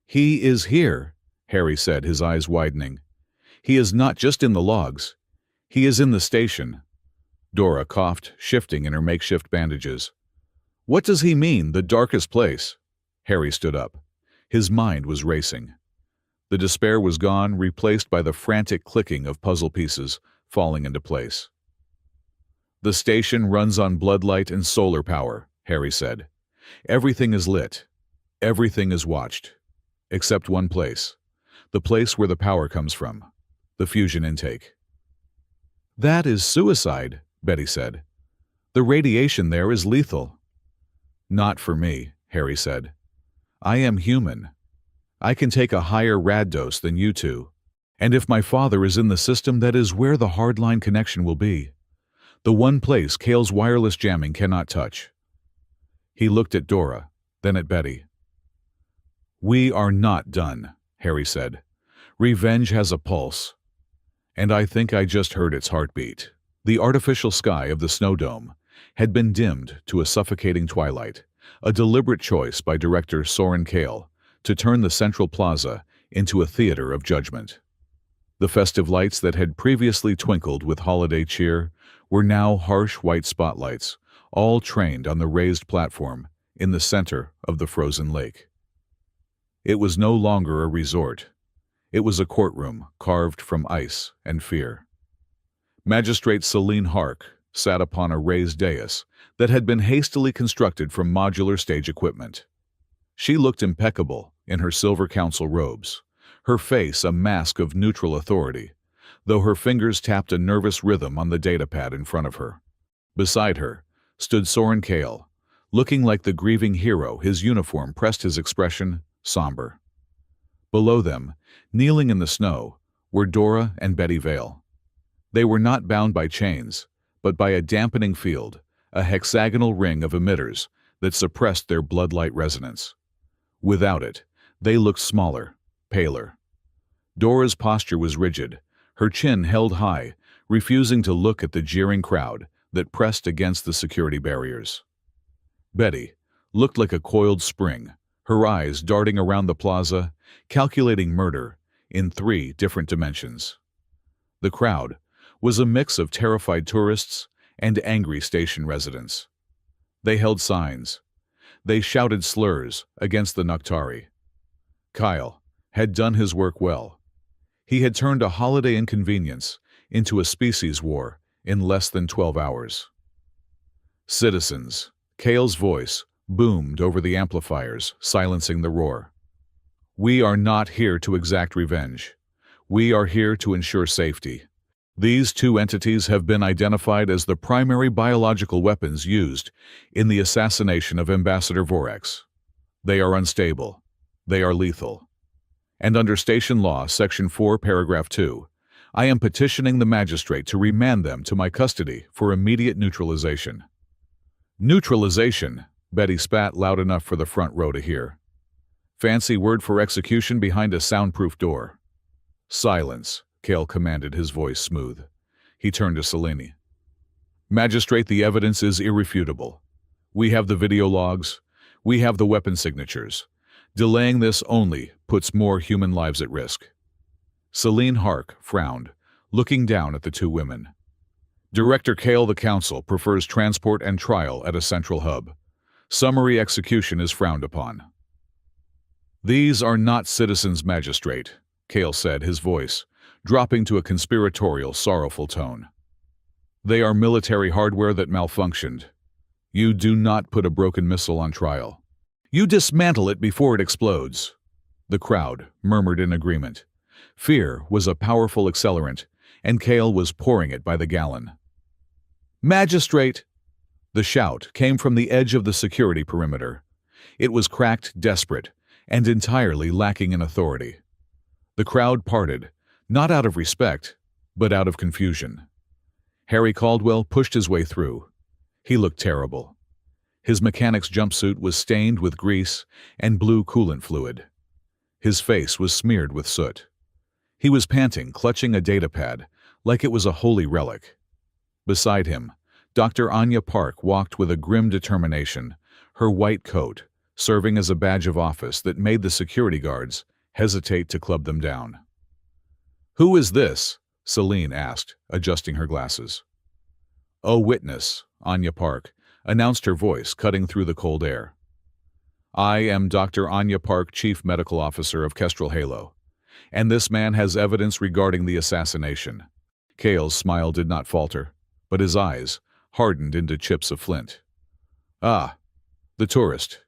He is here, Harry said, his eyes widening. He is not just in the logs. He is in the station. Dora coughed, shifting in her makeshift bandages. What does he mean, the darkest place? Harry stood up. His mind was racing. The despair was gone, replaced by the frantic clicking of puzzle pieces falling into place. The station runs on bloodlight and solar power, Harry said. Everything is lit. Everything is watched. Except one place. The place where the power comes from. The fusion intake. That is suicide, Betty said. The radiation there is lethal. Not for me, Harry said. I am human. I can take a higher rad dose than you two. And if my father is in the system, that is where the hardline connection will be. The one place Kale's wireless jamming cannot touch. He looked at Dora, then at Betty. We are not done, Harry said. Revenge has a pulse. And I think I just heard its heartbeat. The artificial sky of the snow dome had been dimmed to a suffocating twilight, a deliberate choice by director Soren Kale to turn the central plaza into a theater of judgment. The festive lights that had previously twinkled with holiday cheer were now harsh white spotlights, all trained on the raised platform in the center of the frozen lake. It was no longer a resort. It was a courtroom carved from ice and fear. Magistrate Celine Hark sat upon a raised dais that had been hastily constructed from modular stage equipment. She looked impeccable in her silver council robes, her face a mask of neutral authority, though her fingers tapped a nervous rhythm on the datapad in front of her. Beside her stood Soren Kale, looking like the grieving hero. His uniform pressed his expression somber. Below them, kneeling in the snow, were Dora and Betty Vale. They were not bound by chains, but by a dampening field, a hexagonal ring of emitters that suppressed their bloodlight resonance. Without it, they looked smaller, paler. Dora's posture was rigid, her chin held high, refusing to look at the jeering crowd that pressed against the security barriers. Betty looked like a coiled spring, her eyes darting around the plaza, calculating murder in 3 different dimensions. The crowd was a mix of terrified tourists and angry station residents. They held signs. They shouted slurs against the Noctari. Kyle had done his work well. He had turned a holiday inconvenience into a species war in less than 12 hours. Citizens, Kale's voice boomed over the amplifiers, silencing the roar. We are not here to exact revenge. We are here to ensure safety. These two entities have been identified as the primary biological weapons used in the assassination of Ambassador Vorex. They are unstable. They are lethal. And under Station Law, Section 4, Paragraph 2, I am petitioning the magistrate to remand them to my custody for immediate neutralization. Neutralization, Betty spat loud enough for the front row to hear. Fancy word for execution behind a soundproof door. Silence, Cale commanded, his voice smooth. He turned to Selene. Magistrate, the evidence is irrefutable. We have the video logs. We have the weapon signatures. Delaying this only puts more human lives at risk. Selene Hark frowned, looking down at the two women. Director Cale, the counsel, prefers transport and trial at a central hub. Summary execution is frowned upon. These are not citizens, magistrate, Cale said, his voice dropping to a conspiratorial, sorrowful tone. They are military hardware that malfunctioned. You do not put a broken missile on trial. You dismantle it before it explodes. The crowd murmured in agreement. Fear was a powerful accelerant, and Cale was pouring it by the gallon. Magistrate! The shout came from the edge of the security perimeter. It was cracked, desperate, and entirely lacking in authority. The crowd parted, not out of respect, but out of confusion. Harry Caldwell pushed his way through. He looked terrible. His mechanic's jumpsuit was stained with grease and blue coolant fluid. His face was smeared with soot. He was panting, clutching a datapad, like it was a holy relic. Beside him, Dr. Anya Park walked with a grim determination, her white coat serving as a badge of office that made the security guards hesitate to club them down. "Who is this?" Selene asked, adjusting her glasses. "A witness," Anya Park announced, her voice cutting through the cold air. "I am Dr. Anya Park, Chief Medical Officer of Kestrel Halo, and this man has evidence regarding the assassination." Cale's smile did not falter, but his eyes hardened into chips of flint. "Ah, the tourist.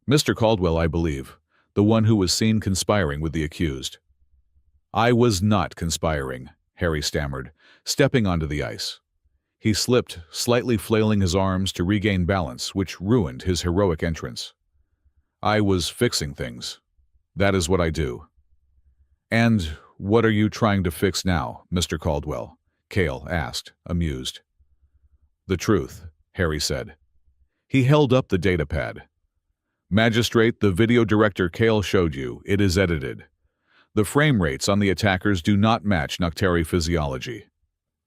Mr. Caldwell, I believe, the one who was seen conspiring with the accused." "I was not conspiring," Harry stammered, stepping onto the ice. He slipped, slightly flailing his arms to regain balance, which ruined his heroic entrance. "I was fixing things. That is what I do." "And what are you trying to fix now, Mr. Caldwell?" Cale asked, amused. "The truth," Harry said. He held up the datapad. "Magistrate, the video director Cale showed you, it is edited. The frame rates on the attackers do not match Noctari physiology.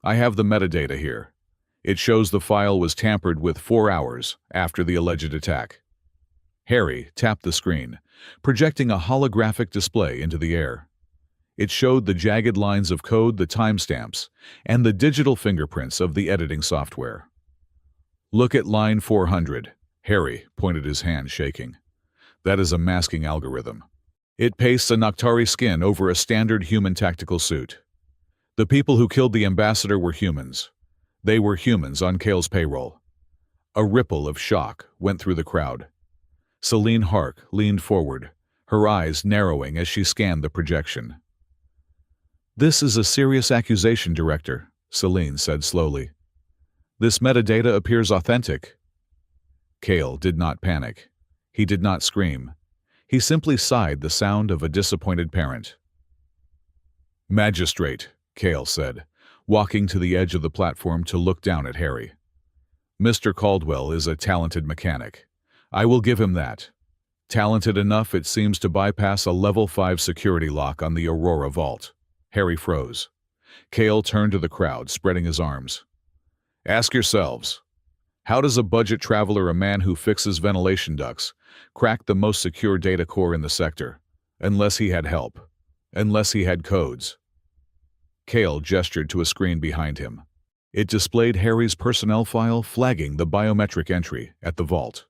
I have the metadata here. It shows the file was tampered with 4 hours after the alleged attack." Harry tapped the screen, projecting a holographic display into the air. It showed the jagged lines of code, the timestamps, and the digital fingerprints of the editing software. "Look at line 400. Harry pointed, his hand shaking. "That is a masking algorithm. It pastes a Noctari skin over a standard human tactical suit. The people who killed the ambassador were humans. They were humans on Cale's payroll." A ripple of shock went through the crowd. Selene Hark leaned forward, her eyes narrowing as she scanned the projection. "This is a serious accusation, Director," Selene said slowly. "This metadata appears authentic." Cale did not panic. He did not scream. He simply sighed, the sound of a disappointed parent. "Magistrate," Cale said, walking to the edge of the platform to look down at Harry. "Mr. Caldwell is a talented mechanic. I will give him that. Talented enough, it seems, to bypass a level 5 security lock on the Aurora vault." Harry froze. Cale turned to the crowd, spreading his arms. "Ask yourselves, how does a budget traveler, a man who fixes ventilation ducts, crack the most secure data core in the sector, unless he had help, unless he had codes?" Cale gestured to a screen behind him. It displayed Harry's personnel file, flagging the biometric entry at the vault.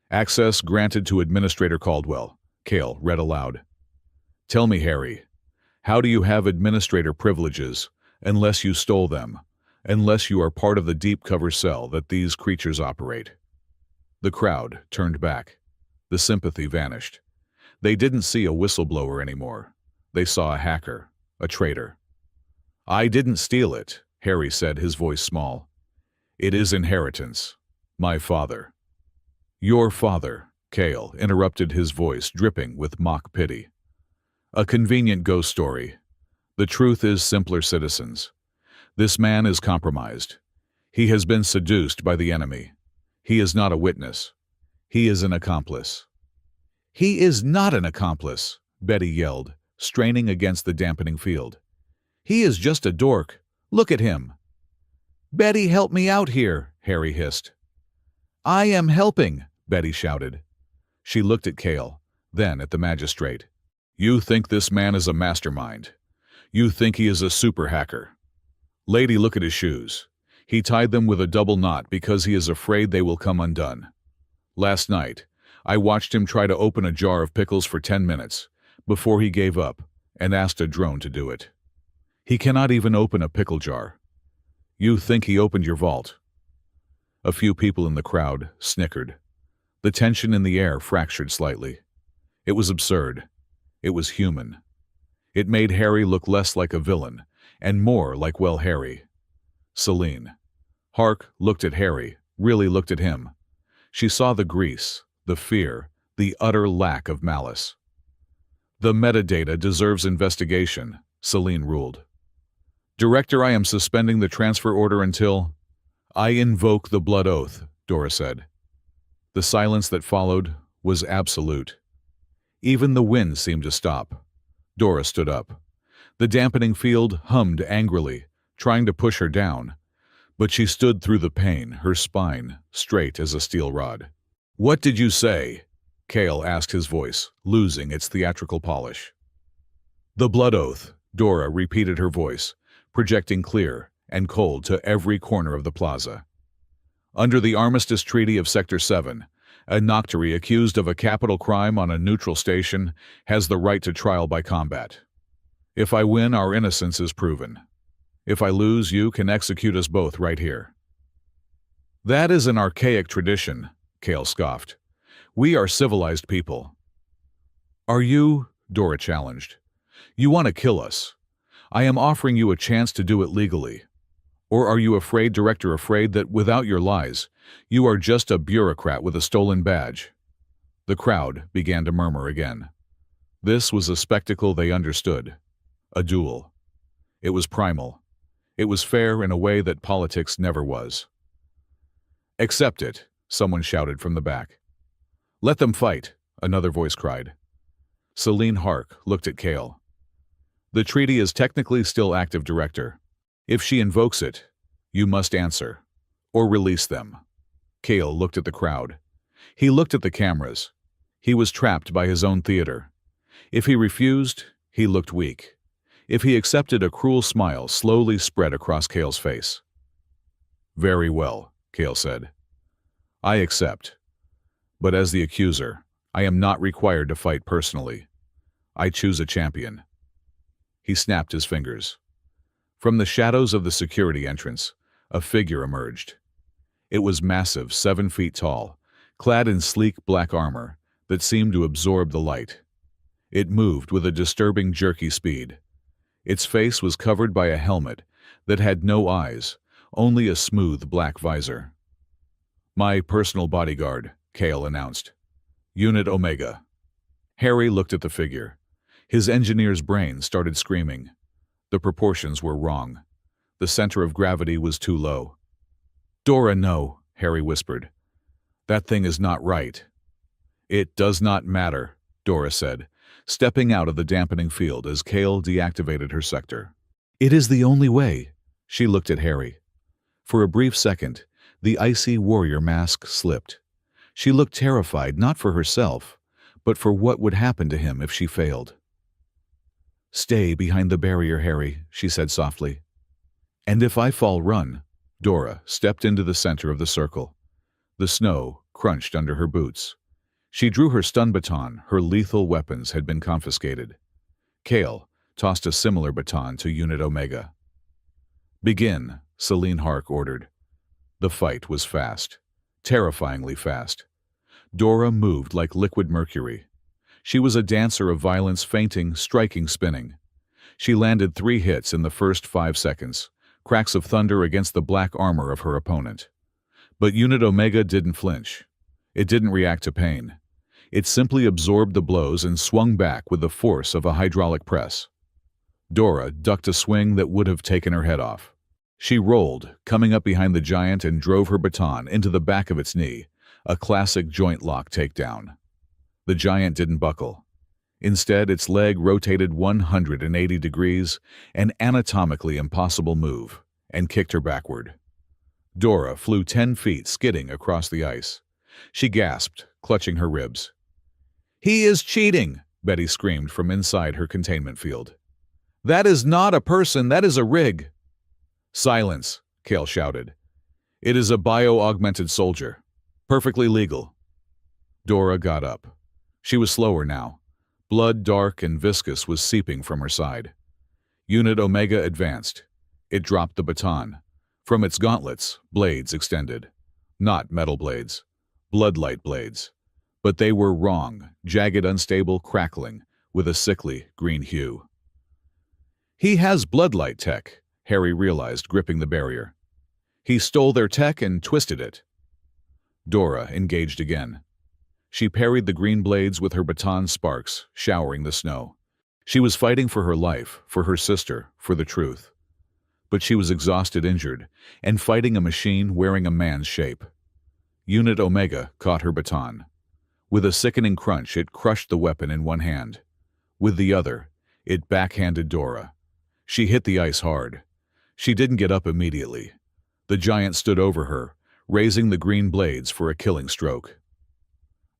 "Access granted to Administrator Caldwell," Cale read aloud. "Tell me, Harry, how do you have administrator privileges unless you stole them, unless you are part of the deep cover cell that these creatures operate?" The crowd turned back. The sympathy vanished. They didn't see a whistleblower anymore. They saw a hacker, a traitor. "I didn't steal it," Harry said, his voice small. "It is inheritance. My father." "Your father," Cale interrupted, his voice dripping with mock pity. "A convenient ghost story. The truth is simpler, citizens. This man is compromised. He has been seduced by the enemy. He is not a witness. He is an accomplice." "He is not an accomplice," Betty yelled, straining against the dampening field. "He is just a dork. Look at him." "Betty, help me out here," Harry hissed. "I am helping," Betty shouted. She looked at Cale, then at the magistrate. "You think this man is a mastermind. You think he is a super hacker. Lady, look at his shoes. He tied them with a double knot because he is afraid they will come undone. Last night, I watched him try to open a jar of pickles for 10 minutes before he gave up and asked a drone to do it. He cannot even open a pickle jar. You think he opened your vault?" A few people in the crowd snickered. The tension in the air fractured slightly. It was absurd. It was human. It made Harry look less like a villain and more like, well, Harry. Celine. Hark looked at Harry, really looked at him. She saw the grease, the fear, the utter lack of malice. "The metadata deserves investigation," Celine ruled. "Director, I am suspending the transfer order until—" "I invoke the blood oath," Dora said. The silence that followed was absolute. Even the wind seemed to stop. Dora stood up. The dampening field hummed angrily, trying to push her down, but she stood through the pain, her spine straight as a steel rod. "What did you say?" Cale asked, his voice losing its theatrical polish. "The blood oath," Dora repeated, her voice projecting clear and cold to every corner of the plaza. "Under the Armistice Treaty of Sector 7, a Nocturi accused of a capital crime on a neutral station has the right to trial by combat. If I win, our innocence is proven. If I lose, you can execute us both right here." "That is an archaic tradition," Cale scoffed. "We are civilized people." "Are you?" Dora challenged. "You want to kill us. I am offering you a chance to do it legally. Or are you afraid, Director, afraid that without your lies, you are just a bureaucrat with a stolen badge?" The crowd began to murmur again. This was a spectacle they understood. A duel. It was primal. It was fair in a way that politics never was. "Accept it," someone shouted from the back. "Let them fight," another voice cried. Celine Hark looked at Cale. "The treaty is technically still active, Director. If she invokes it, you must answer, or release them." Cale looked at the crowd. He looked at the cameras. He was trapped by his own theater. If he refused, he looked weak. If he accepted, a cruel smile slowly spread across Cale's face. "Very well," Cale said. "I accept. But as the accuser, I am not required to fight personally. I choose a champion." He snapped his fingers. From the shadows of the security entrance, a figure emerged. It was massive, 7 feet tall, clad in sleek black armor that seemed to absorb the light. It moved with a disturbing, jerky speed. Its face was covered by a helmet that had no eyes, only a smooth black visor. "My personal bodyguard," Cale announced. "Unit Omega." Harry looked at the figure. His engineer's brain started screaming. The proportions were wrong. The center of gravity was too low. "Dora, no," Harry whispered. "That thing is not right." "It does not matter," Dora said, stepping out of the dampening field as Cale deactivated her sector. "It is the only way." She looked at Harry. For a brief second, the icy warrior mask slipped. She looked terrified, not for herself, but for what would happen to him if she failed. "Stay behind the barrier, Harry," she said softly. "And if I fall, run." Dora stepped into the center of the circle. The snow crunched under her boots. She drew her stun baton. Her lethal weapons had been confiscated. Cale tossed a similar baton to Unit Omega. "Begin," Celine Hark ordered. The fight was fast, terrifyingly fast. Dora moved like liquid mercury. She was a dancer of violence, feinting, striking, spinning. She landed 3 hits in the first 5 seconds, cracks of thunder against the black armor of her opponent. But Unit Omega didn't flinch. It didn't react to pain. It simply absorbed the blows and swung back with the force of a hydraulic press. Dora ducked a swing that would have taken her head off. She rolled, coming up behind the giant, and drove her baton into the back of its knee, a classic joint lock takedown. The giant didn't buckle. Instead, its leg rotated 180 degrees, an anatomically impossible move, and kicked her backward. Dora flew 10 feet, skidding across the ice. She gasped, clutching her ribs. "He is cheating!" Betty screamed from inside her containment field. "That is not a person, that is a rig!" "Silence," Kale shouted. "It is a bio-augmented soldier. Perfectly legal." Dora got up. She was slower now. Blood, dark and viscous, was seeping from her side. Unit Omega advanced. It dropped the baton. From its gauntlets, blades extended. Not metal blades. Bloodlight blades. But they were wrong, jagged, unstable, crackling, with a sickly green hue. "He has bloodlight tech," Harry realized, gripping the barrier. "He stole their tech and twisted it." Dora engaged again. She parried the green blades with her baton sparks, showering the snow. She was fighting for her life, for her sister, for the truth. But she was exhausted, injured, and fighting a machine wearing a man's shape. Unit Omega caught her baton. With a sickening crunch, it crushed the weapon in one hand. With the other, it backhanded Dora. She hit the ice hard. She didn't get up immediately. The giant stood over her, raising the green blades for a killing stroke.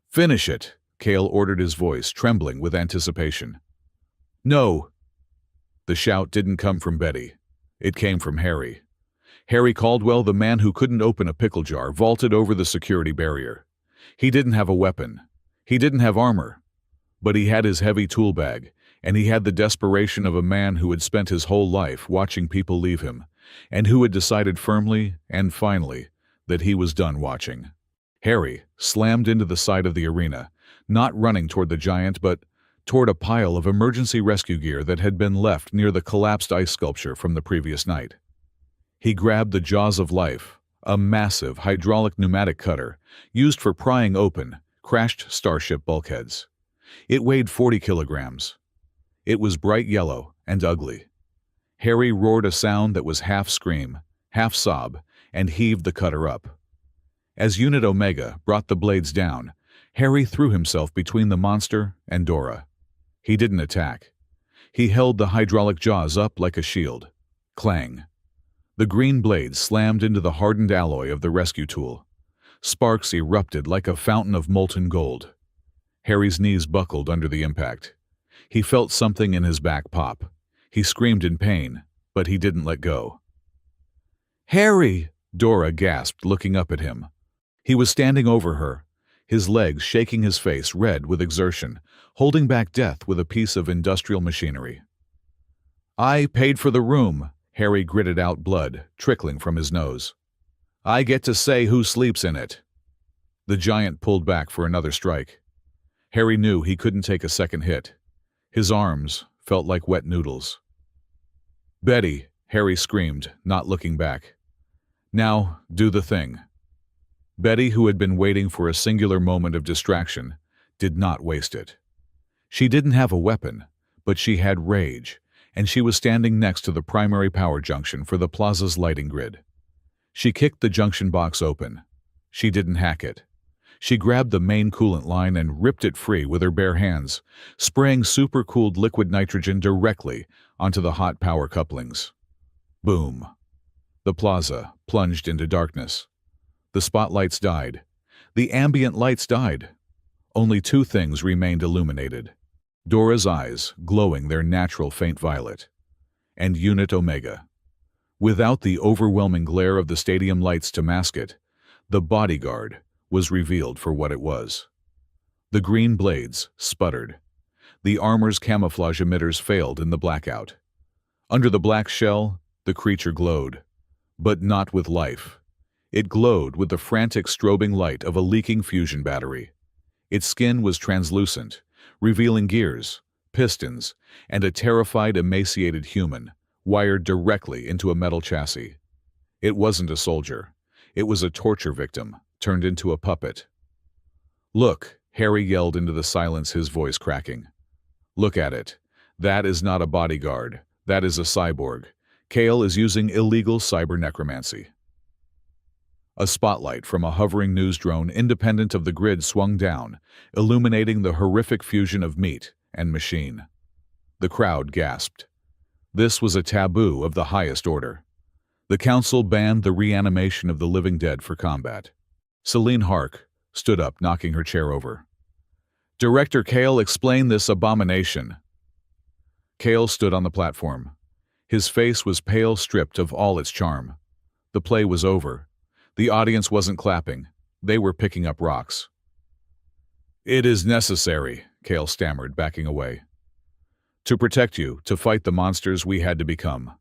"Finish it," Kale ordered, his voice trembling with anticipation. "No." The shout didn't come from Betty. It came from Harry. Harry Caldwell, the man who couldn't open a pickle jar, vaulted over the security barrier. He didn't have a weapon. He didn't have armor. But he had his heavy tool bag, and he had the desperation of a man who had spent his whole life watching people leave him, and who had decided firmly and finally that he was done watching. Harry slammed into the side of the arena, not running toward the giant, but toward a pile of emergency rescue gear that had been left near the collapsed ice sculpture from the previous night. He grabbed the Jaws of Life, a massive hydraulic pneumatic cutter used for prying open crashed starship bulkheads. It weighed 40 kilograms. It was bright yellow and ugly. Harry roared a sound that was half scream, half sob, and heaved the cutter up. As Unit Omega brought the blades down, Harry threw himself between the monster and Dora. He didn't attack. He held the hydraulic jaws up like a shield. Clang. The green blades slammed into the hardened alloy of the rescue tool. Sparks erupted like a fountain of molten gold. Harry's knees buckled under the impact. He felt something in his back pop. He screamed in pain, but he didn't let go. "Harry!" Dora gasped, looking up at him. He was standing over her, his legs shaking, his face red with exertion, holding back death with a piece of industrial machinery. "I paid for the room," Harry gritted out, blood trickling from his nose. "I get to say who sleeps in it." The giant pulled back for another strike. Harry knew he couldn't take a second hit. His arms felt like wet noodles. "Betty," Harry screamed, not looking back. "Now, do the thing." Betty, who had been waiting for a singular moment of distraction, did not waste it. She didn't have a weapon, but she had rage, and she was standing next to the primary power junction for the plaza's lighting grid. She kicked the junction box open. She didn't hack it. She grabbed the main coolant line and ripped it free with her bare hands, spraying supercooled liquid nitrogen directly onto the hot power couplings. Boom. The plaza plunged into darkness. The spotlights died. The ambient lights died. Only 2 things remained illuminated. Dora's eyes, glowing their natural faint violet, and Unit Omega. Without the overwhelming glare of the stadium lights to mask it, the bodyguard was revealed for what it was. The green blades sputtered. The armor's camouflage emitters failed in the blackout. Under the black shell, the creature glowed, but not with life. It glowed with the frantic strobing light of a leaking fusion battery. Its skin was translucent, revealing gears, pistons, and a terrified, emaciated human, wired directly into a metal chassis. It wasn't a soldier. It was a torture victim, turned into a puppet. "Look," Harry yelled into the silence, his voice cracking. "Look at it. That is not a bodyguard. That is a cyborg. Kale is using illegal cyber necromancy." A spotlight from a hovering news drone independent of the grid swung down, illuminating the horrific fusion of meat and machine. The crowd gasped. This was a taboo of the highest order. The council banned the reanimation of the living dead for combat. Celine Hark stood up, knocking her chair over. "Director Kale, explain this abomination." Kale stood on the platform. His face was pale, stripped of all its charm. The play was over. The audience wasn't clapping. They were picking up rocks. "It is necessary," Kale stammered, backing away. "To protect you, to fight the monsters we had to become."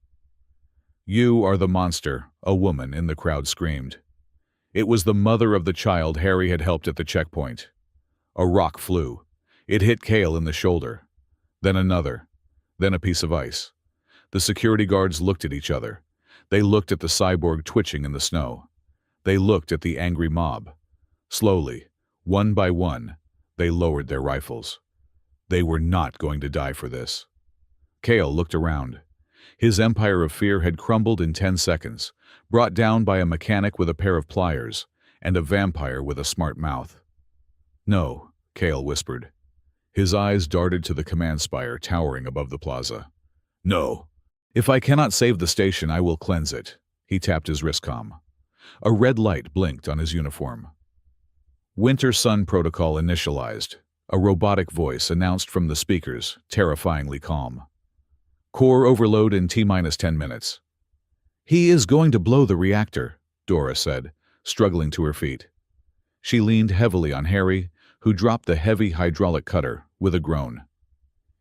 "You are the monster," a woman in the crowd screamed. It was the mother of the child Harry had helped at the checkpoint. A rock flew. It hit Kale in the shoulder. Then another. Then a piece of ice. The security guards looked at each other. They looked at the cyborg twitching in the snow. They looked at the angry mob. Slowly, one by one, they lowered their rifles. They were not going to die for this. Kale looked around. His empire of fear had crumbled in 10 seconds, brought down by a mechanic with a pair of pliers and a vampire with a smart mouth. "No," Kale whispered. His eyes darted to the command spire towering above the plaza. "No. If I cannot save the station, I will cleanse it." He tapped his wristcom. A red light blinked on his uniform. "Winter Sun Protocol initialized," a robotic voice announced from the speakers, terrifyingly calm. "Core overload in T-minus 10 minutes. "He is going to blow the reactor," Dora said, struggling to her feet. She leaned heavily on Harry, who dropped the heavy hydraulic cutter with a groan.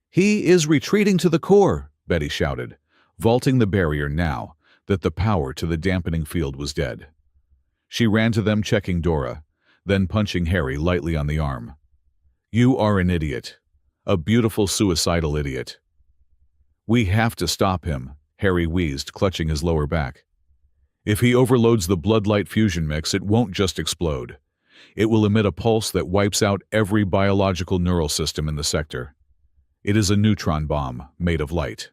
"He is retreating to the core," Betty shouted, vaulting the barrier now that the power to the dampening field was dead. She ran to them, checking Dora, then punching Harry lightly on the arm. "You are an idiot. A beautiful suicidal idiot." "We have to stop him," Harry wheezed, clutching his lower back. "If he overloads the blood-light fusion mix, it won't just explode. It will emit a pulse that wipes out every biological neural system in the sector. It is a neutron bomb made of light."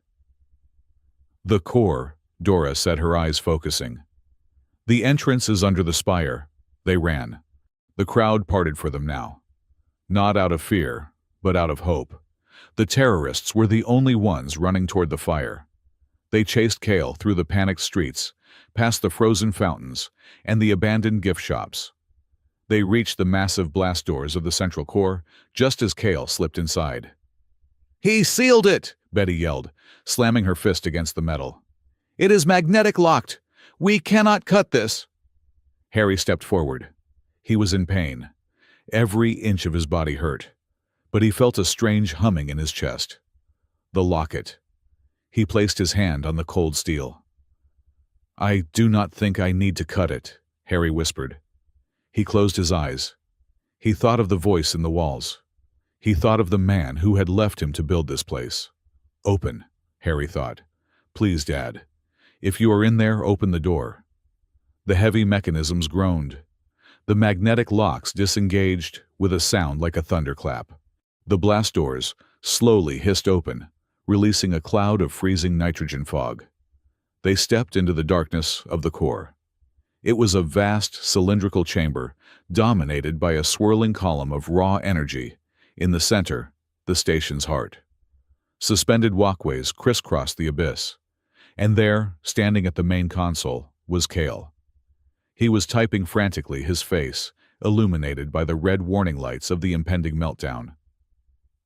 "The core," Dora said, her eyes focusing. "The entrance is under the spire." They ran. The crowd parted for them now. Not out of fear, but out of hope. The terrorists were the only ones running toward the fire. They chased Kale through the panicked streets, past the frozen fountains, and the abandoned gift shops. They reached the massive blast doors of the central core just as Kale slipped inside. "He sealed it!" Betty yelled, slamming her fist against the metal. "It is magnetic locked! We cannot cut this!" Harry stepped forward. He was in pain. Every inch of his body hurt, but he felt a strange humming in his chest. The locket. He placed his hand on the cold steel. "I do not think I need to cut it," Harry whispered. He closed his eyes. He thought of the voice in the walls. He thought of the man who had left him to build this place. "Open," Harry thought. "Please, Dad. If you are in there, open the door." The heavy mechanisms groaned. The magnetic locks disengaged with a sound like a thunderclap. The blast doors slowly hissed open, releasing a cloud of freezing nitrogen fog. They stepped into the darkness of the core. It was a vast cylindrical chamber dominated by a swirling column of raw energy. In the center, the station's heart. Suspended walkways crisscrossed the abyss. And there, standing at the main console, was Kale. He was typing frantically, his face illuminated by the red warning lights of the impending meltdown.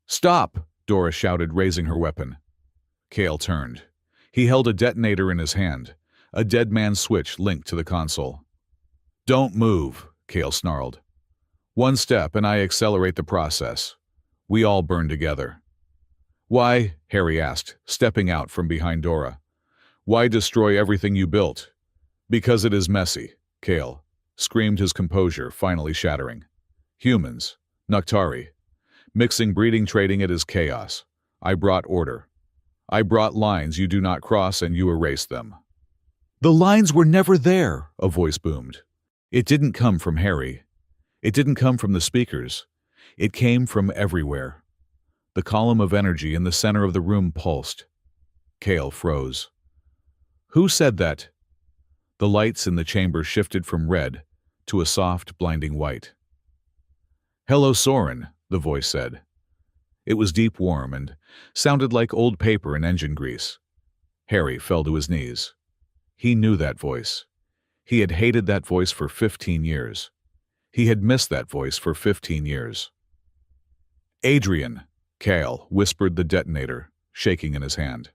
"Stop!" Dora shouted, raising her weapon. Kale turned. He held a detonator in his hand, a dead man's switch linked to the console. "Don't move," Kale snarled. "One step and I accelerate the process. We all burn together." "Why?" Harry asked, stepping out from behind Dora. "Why destroy everything you built?" "Because it is messy," Kale screamed, his composure finally shattering. "Humans, Noctari, Mixing, breeding, trading it is chaos. I brought order. I brought lines you do not cross and you erase them." "The lines were never there," a voice boomed. It didn't come from Harry. It didn't come from the speakers. It came from everywhere. The column of energy in the center of the room pulsed. Cale froze. "Who said that?" The lights in the chamber shifted from red to a soft, blinding white. "Hello, Soren," the voice said. It was deep, warm, and sounded like old paper and engine grease. Harry fell to his knees. He knew that voice. He had hated that voice for 15 years. He had missed that voice for 15 years. "Adrian," Cale whispered the detonator, shaking in his hand.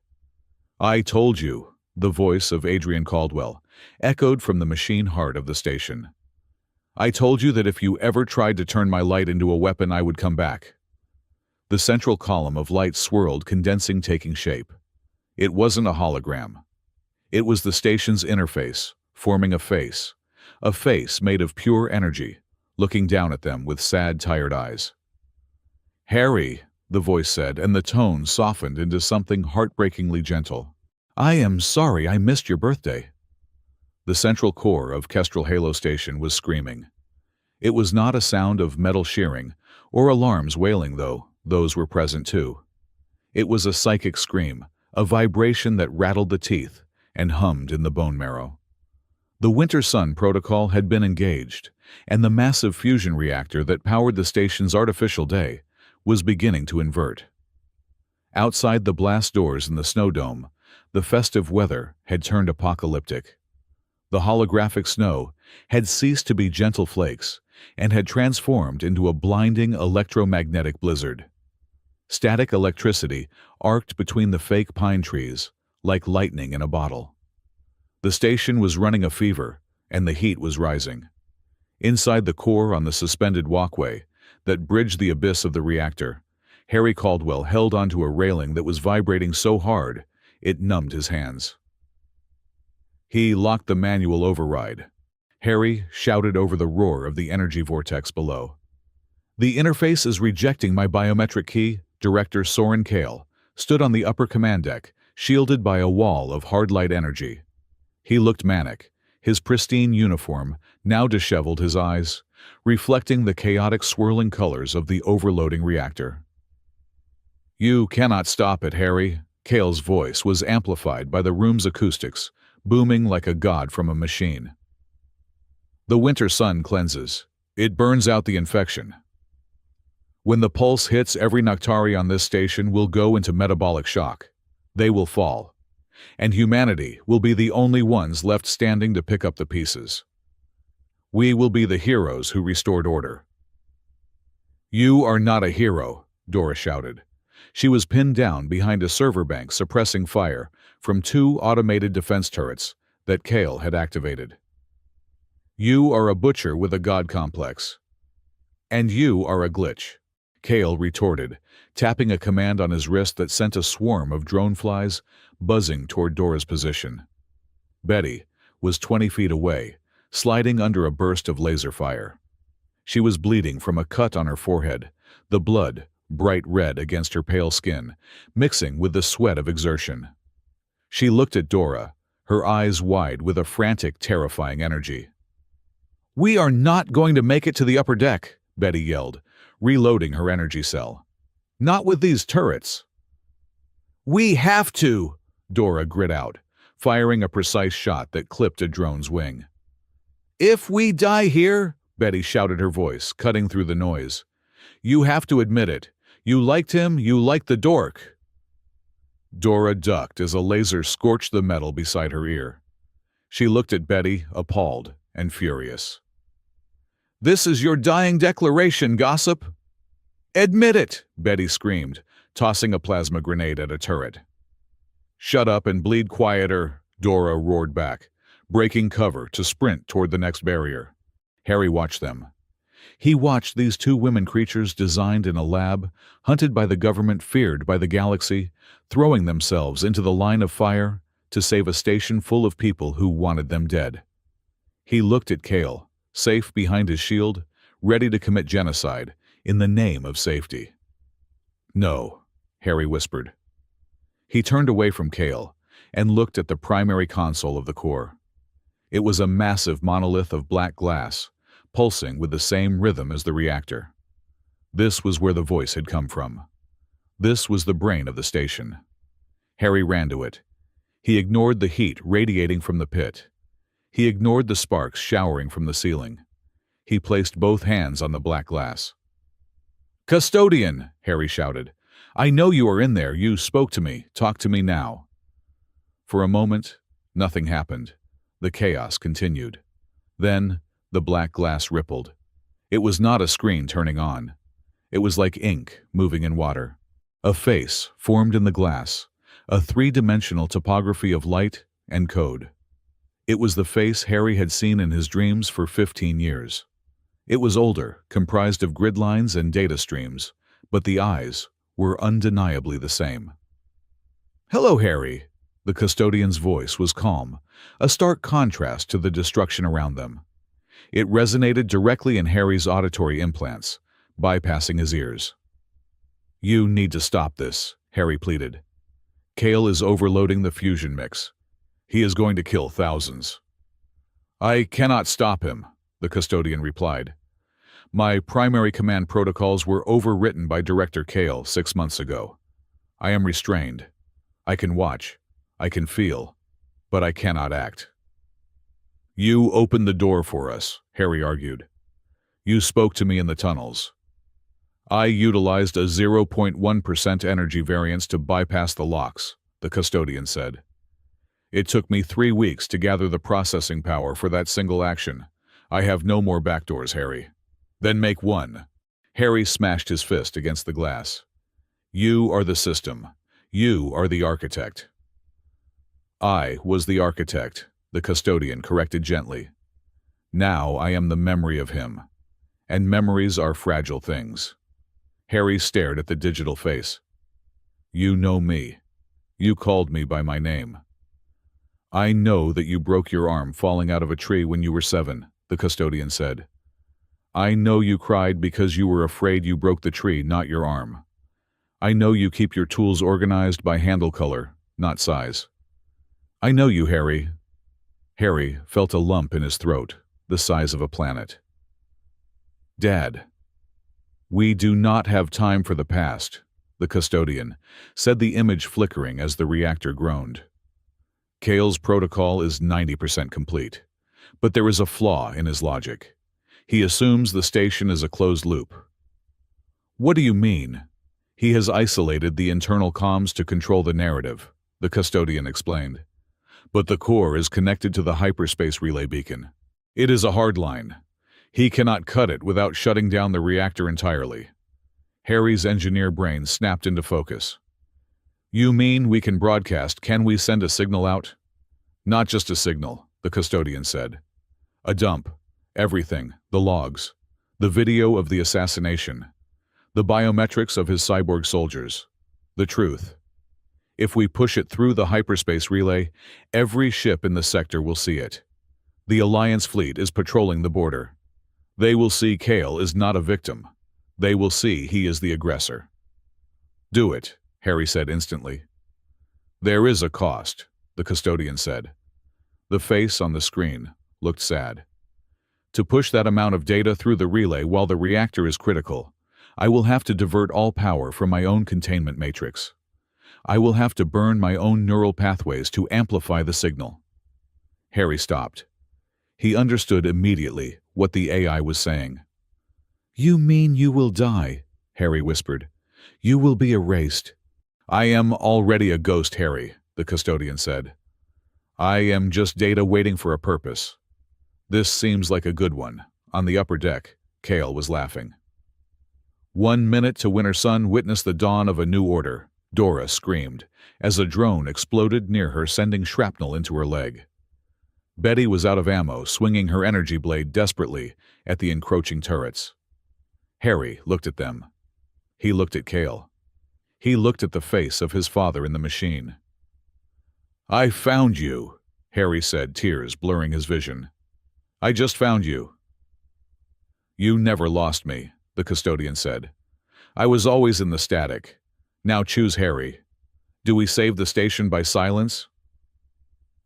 "I told you," the voice of Adrian Caldwell echoed from the machine heart of the station. "I told you that if you ever tried to turn my light into a weapon, I would come back." The central column of light swirled, condensing, taking shape. It wasn't a hologram. It was the station's interface, forming a face made of pure energy, looking down at them with sad, tired eyes. "Harry," the voice said, and the tone softened into something heartbreakingly gentle. "I am sorry I missed your birthday." The central core of Kestrel Halo Station was screaming. It was not a sound of metal shearing or alarms wailing, though those were present too. It was a psychic scream, a vibration that rattled the teeth and hummed in the bone marrow. The Winter Sun protocol had been engaged, and the massive fusion reactor that powered the station's artificial day was beginning to invert. Outside the blast doors in the snow dome, the festive weather had turned apocalyptic. The holographic snow had ceased to be gentle flakes and had transformed into a blinding electromagnetic blizzard. Static electricity arced between the fake pine trees like lightning in a bottle. The station was running a fever, and the heat was rising. Inside the core, on the suspended walkway that bridged the abyss of the reactor, Harry Caldwell held onto a railing that was vibrating so hard it numbed his hands. He locked the manual override. Harry shouted over the roar of the energy vortex below. "The interface is rejecting my biometric key." Director Soren Cale stood on the upper command deck, shielded by a wall of hard light energy. He looked manic, his pristine uniform now disheveled, his eyes reflecting the chaotic swirling colors of the overloading reactor. "You cannot stop it, Harry." Cale's voice was amplified by the room's acoustics, booming like a god from a machine. "The Winter Sun cleanses. It burns out the infection. When the pulse hits, every Noctari on this station will go into metabolic shock. They will fall. And humanity will be the only ones left standing to pick up the pieces. We will be the heroes who restored order." "You are not a hero," Dora shouted. She was pinned down behind a server bank, suppressing fire from 2 automated defense turrets that Cale had activated. "You are a butcher with a god complex. And you are a glitch," Cale retorted, tapping a command on his wrist that sent a swarm of drone flies buzzing toward Dora's position. Betty was 20 feet away, sliding under a burst of laser fire. She was bleeding from a cut on her forehead, the blood bright red against her pale skin, mixing with the sweat of exertion. She looked at Dora, her eyes wide with a frantic, terrifying energy. "We are not going to make it to the upper deck," Betty yelled, reloading her energy cell. "Not with these turrets." "We have to," Dora grit out, firing a precise shot that clipped a drone's wing. "If we die here," Betty shouted, her voice cutting through the noise, "you have to admit it. You liked him, you liked the Dork." Dora ducked as a laser scorched the metal beside her ear. She looked at Betty, appalled and furious. "This is your dying declaration, gossip." "Admit it," Betty screamed, tossing a plasma grenade at a turret. "Shut up and bleed quieter," Dora roared back, breaking cover to sprint toward the next barrier. Harry watched them. He watched these 2 women creatures designed in a lab, hunted by the government, feared by the galaxy, throwing themselves into the line of fire to save a station full of people who wanted them dead. He looked at Cale, safe behind his shield, ready to commit genocide in the name of safety. No, Harry whispered. He turned away from Kale and looked at the primary console of the core. It was a massive monolith of black glass, pulsing with the same rhythm as the reactor. This was where the voice had come from. This was the brain of the station. Harry ran to it. He ignored the heat radiating from the pit. He ignored the sparks showering from the ceiling. He placed both hands on the black glass. "Custodian!" Harry shouted. "I know you are in there. You spoke to me. Talk to me now." For a moment, nothing happened. The chaos continued. Then, the black glass rippled. It was not a screen turning on. It was like ink moving in water. A face formed in the glass, a three-dimensional topography of light and code. It was the face Harry had seen in his dreams for 15 years. It was older, comprised of grid lines and data streams, but the eyes were undeniably the same. "Hello, Harry." The custodian's voice was calm, a stark contrast to the destruction around them. It resonated directly in Harry's auditory implants, bypassing his ears. "You need to stop this," Harry pleaded. "Kale is overloading the fusion mix. He is going to kill thousands." "I cannot stop him," the custodian replied. "My primary command protocols were overwritten by Director Kale 6 months ago. I am restrained. I can watch. I can feel. But I cannot act." "You opened the door for us," Harry argued. "You spoke to me in the tunnels. I utilized a 0.1% energy variance to bypass the locks," the custodian said. "It took me 3 weeks to gather the processing power for that single action. I have no more backdoors, Harry." "Then make one." Harry smashed his fist against the glass. "You are the system. You are the architect." "I was the architect," the custodian corrected gently. "Now I am the memory of him. And memories are fragile things." Harry stared at the digital face. "You know me. You called me by my name." "I know that you broke your arm falling out of a tree when you were 7, the custodian said. "I know you cried because you were afraid you broke the tree, not your arm. I know you keep your tools organized by handle color, not size. I know you, Harry." Harry felt a lump in his throat, the size of a planet. "Dad." "We do not have time for the past," the custodian said, the image flickering as the reactor groaned. "Kale's protocol is 90% complete, but there is a flaw in his logic. He assumes the station is a closed loop." "What do you mean?" "He has isolated the internal comms to control the narrative," the custodian explained. "But the core is connected to the hyperspace relay beacon. It is a hard line. He cannot cut it without shutting down the reactor entirely." Harry's engineer brain snapped into focus. "You mean we can broadcast? Can we send a signal out?" "Not just a signal," the custodian said. "A dump. Everything. The logs. The video of the assassination. The biometrics of his cyborg soldiers. The truth. If we push it through the hyperspace relay, every ship in the sector will see it. The Alliance fleet is patrolling the border. They will see Kale is not a victim. They will see he is the aggressor." "Do it," Harry said instantly. "There is a cost," the custodian said. The face on the screen looked sad. "To push that amount of data through the relay while the reactor is critical, I will have to divert all power from my own containment matrix. I will have to burn my own neural pathways to amplify the signal." Harry stopped. He understood immediately what the AI was saying. "You mean you will die?" Harry whispered. "You will be erased." "I am already a ghost, Harry," the custodian said. "I am just data waiting for a purpose." "This seems like a good one." On the upper deck, Kale was laughing. 1 minute to Winter Sun witnessed the dawn of a new order, Dora screamed, as a drone exploded near her, sending shrapnel into her leg. Betty was out of ammo, swinging her energy blade desperately at the encroaching turrets. Harry looked at them. He looked at Kale. He looked at the face of his father in the machine. "I found you," Harry said, tears blurring his vision. "I just found you." "You never lost me," the custodian said. "I was always in the static. Now choose, Harry. Do we save the station by silence?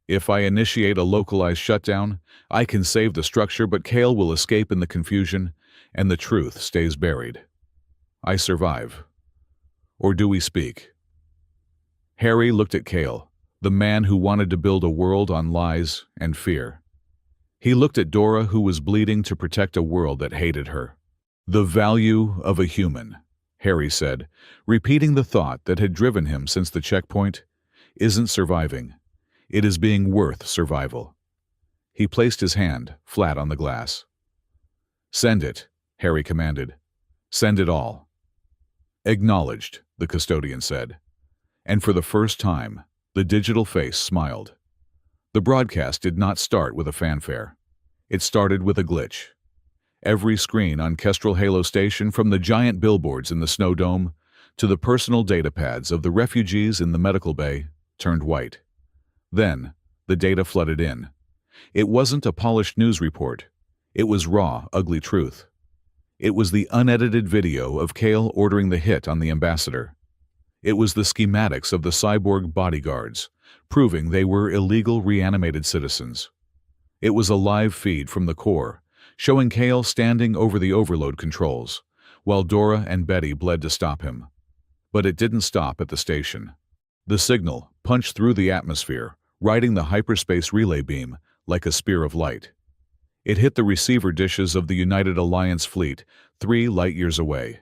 If I initiate a localized shutdown, I can save the structure, but Kale will escape in the confusion, and the truth stays buried. I survive. Or do we speak? Harry looked at Kale, the man who wanted to build a world on lies and fear. He looked at Dora, who was bleeding to protect a world that hated her. The value of a human, Harry said, repeating the thought that had driven him since the checkpoint, isn't surviving. It is being worth survival. He placed his hand flat on the glass. Send it, Harry commanded. Send it all. Acknowledged, the custodian said. And for the first time, the digital face smiled. The broadcast did not start with a fanfare. It started with a glitch. Every screen on Kestrel Halo Station, from the giant billboards in the Snow Dome to the personal data pads of the refugees in the medical bay, turned white. Then, the data flooded in. It wasn't a polished news report. It was raw, ugly truth. It was the unedited video of Kale ordering the hit on the ambassador. It was the schematics of the cyborg bodyguards, proving they were illegal reanimated citizens. It was a live feed from the core, showing Kale standing over the overload controls, while Dora and Betty bled to stop him. But it didn't stop at the station. The signal punched through the atmosphere, riding the hyperspace relay beam like a spear of light. It hit the receiver dishes of the United Alliance fleet 3 light-years away.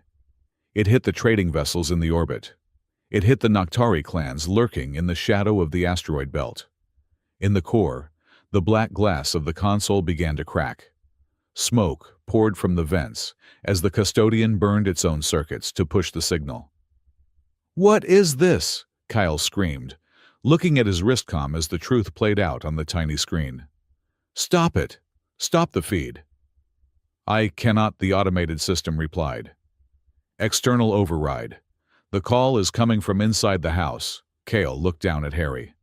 It hit the trading vessels in the orbit. It hit the Noctari clans lurking in the shadow of the asteroid belt. In the core, the black glass of the console began to crack. Smoke poured from the vents as the custodian burned its own circuits to push the signal. "What is this?" Kyle screamed, looking at his wristcom as the truth played out on the tiny screen. "Stop it! Stop the feed!" "I cannot," the automated system replied. "External override. The call is coming from inside the house." Kale looked down at Harry.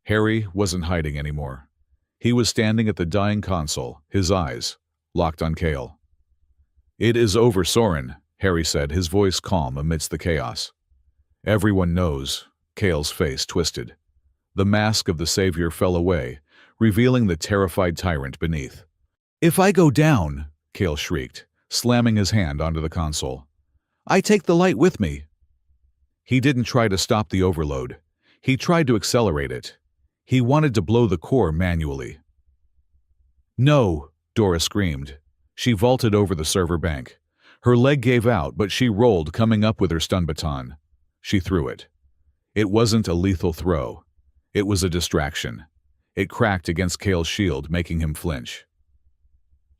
Harry wasn't hiding anymore. He was standing at the dying console, his eyes locked on Kale. "It is over, Soren," Harry said, his voice calm amidst the chaos. "Everyone knows." Kale's face twisted. The mask of the savior fell away, revealing the terrified tyrant beneath. "If I go down," Kale shrieked, slamming his hand onto the console, "I take the light with me." He didn't try to stop the overload. He tried to accelerate it. He wanted to blow the core manually. "No!" Dora screamed. She vaulted over the server bank. Her leg gave out, but she rolled, coming up with her stun baton. She threw it. It wasn't a lethal throw. It was a distraction. It cracked against Kale's shield, making him flinch.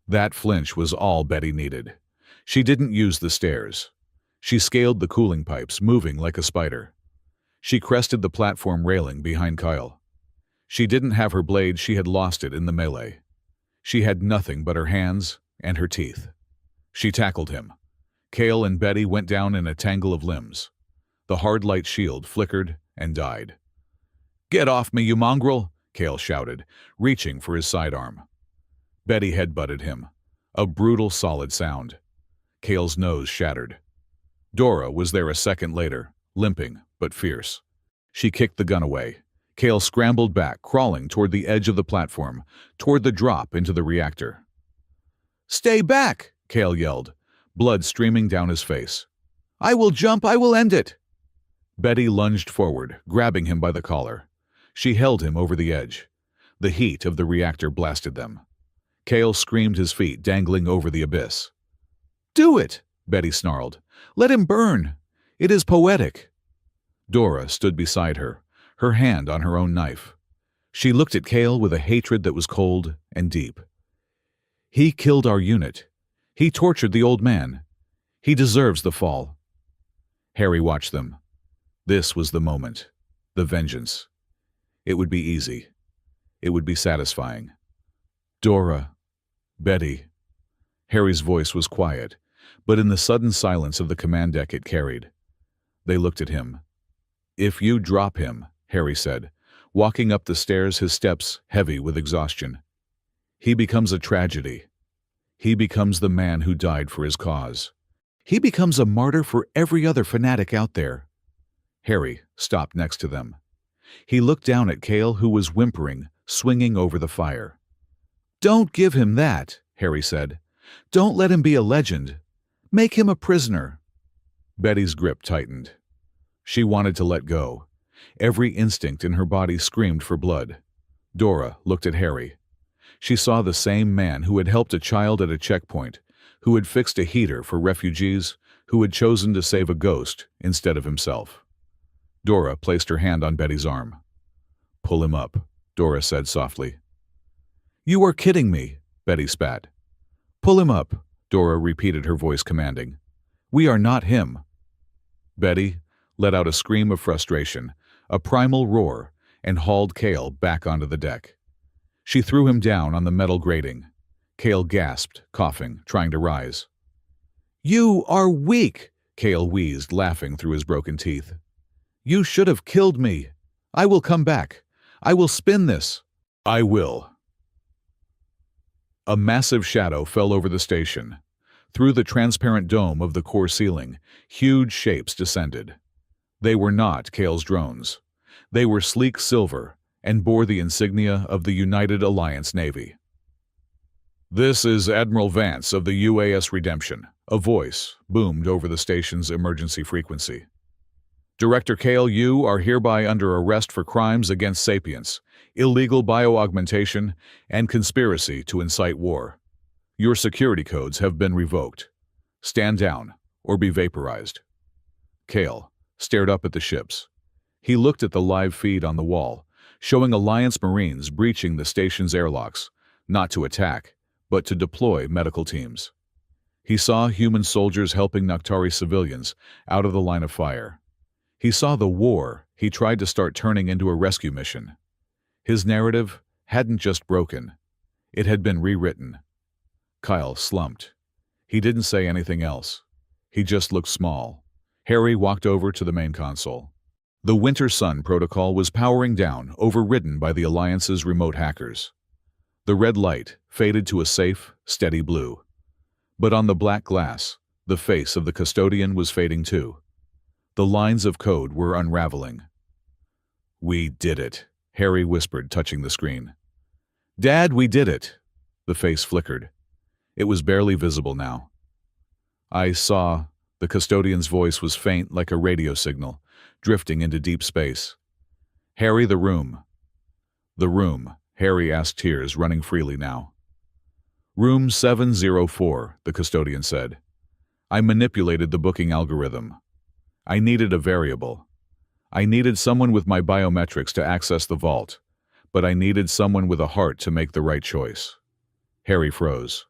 That flinch was all Betty needed. She didn't use the stairs. She scaled the cooling pipes, moving like a spider. She crested the platform railing behind Kyle. She didn't have her blade, she had lost it in the melee. She had nothing but her hands and her teeth. She tackled him. Kale and Betty went down in a tangle of limbs. The hard light shield flickered and died. "Get off me, you mongrel!" Kale shouted, reaching for his sidearm. Betty headbutted him. A brutal, solid sound. Kale's nose shattered. Dora was there a second later, limping but fierce. She kicked the gun away. Kale scrambled back, crawling toward the edge of the platform, toward the drop into the reactor. "Stay back!" Kale yelled, blood streaming down his face. "I will jump, I will end it!" Betty lunged forward, grabbing him by the collar. She held him over the edge. The heat of the reactor blasted them. Kale screamed, his feet dangling over the abyss. "Do it!" Betty snarled. "Let him burn! It is poetic!" Dora stood beside her, her hand on her own knife. She looked at Kale with a hatred that was cold and deep. "He killed our unit. He tortured the old man. He deserves the fall." Harry watched them. This was the moment. The vengeance. It would be easy. It would be satisfying. "Dora. Betty." Harry's voice was quiet, but in the sudden silence of the command deck it carried. They looked at him. "If you drop him," Harry said, walking up the stairs, his steps heavy with exhaustion, "he becomes a tragedy. He becomes the man who died for his cause. He becomes a martyr for every other fanatic out there." Harry stopped next to them. He looked down at Cale, who was whimpering, swinging over the fire. "Don't give him that," Harry said. "Don't let him be a legend. Make him a prisoner." Betty's grip tightened. She wanted to let go. Every instinct in her body screamed for blood. Dora looked at Harry. She saw the same man who had helped a child at a checkpoint, who had fixed a heater for refugees, who had chosen to save a ghost instead of himself. Dora placed her hand on Betty's arm. "Pull him up," Dora said softly. "You are kidding me," Betty spat. "Pull him up," Dora repeated, her voice commanding. "We are not him." Betty let out a scream of frustration, a primal roar, and hauled Cale back onto the deck. She threw him down on the metal grating. Cale gasped, coughing, trying to rise. "You are weak," Cale wheezed, laughing through his broken teeth. "You should have killed me. I will come back. I will spin this. I will." A massive shadow fell over the station. Through the transparent dome of the core ceiling, huge shapes descended. They were not Cale's drones. They were sleek silver and bore the insignia of the United Alliance Navy. "This is Admiral Vance of the UAS Redemption," a voice boomed over the station's emergency frequency. "Director Cale, you are hereby under arrest for crimes against sapience, illegal bioaugmentation, and conspiracy to incite war. Your security codes have been revoked. Stand down or be vaporized." Cale stared up at the ships. He looked at the live feed on the wall, showing Alliance Marines breaching the station's airlocks, not to attack, but to deploy medical teams. He saw human soldiers helping Naktari civilians out of the line of fire. He saw the war he tried to start turning into a rescue mission. His narrative hadn't just broken. It had been rewritten. Kyle slumped. He didn't say anything else. He just looked small. Harry walked over to the main console. The Winter Sun protocol was powering down, overridden by the Alliance's remote hackers. The red light faded to a safe, steady blue. But on the black glass, the face of the custodian was fading too. The lines of code were unraveling. "We did it," Harry whispered, touching the screen. "Dad, we did it." The face flickered. It was barely visible now. "I saw..." The custodian's voice was faint like a radio signal, drifting into deep space. "Harry, the room." "The room," Harry asked, tears running freely now. "Room 704, the custodian said. "I manipulated the booking algorithm. I needed a variable. I needed someone with my biometrics to access the vault, but I needed someone with a heart to make the right choice." Harry froze.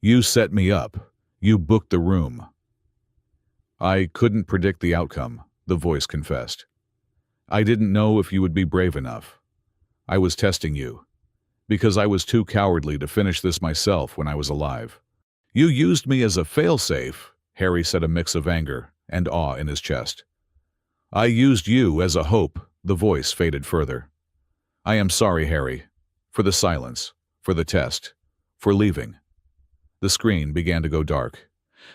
"You set me up. You booked the room." "I couldn't predict the outcome," the voice confessed. "I didn't know if you would be brave enough. I was testing you, because I was too cowardly to finish this myself when I was alive." "You used me as a failsafe," Harry said, a mix of anger and awe in his chest. "I used you as a hope," the voice faded further. "I am sorry, Harry, for the silence, for the test, for leaving." The screen began to go dark.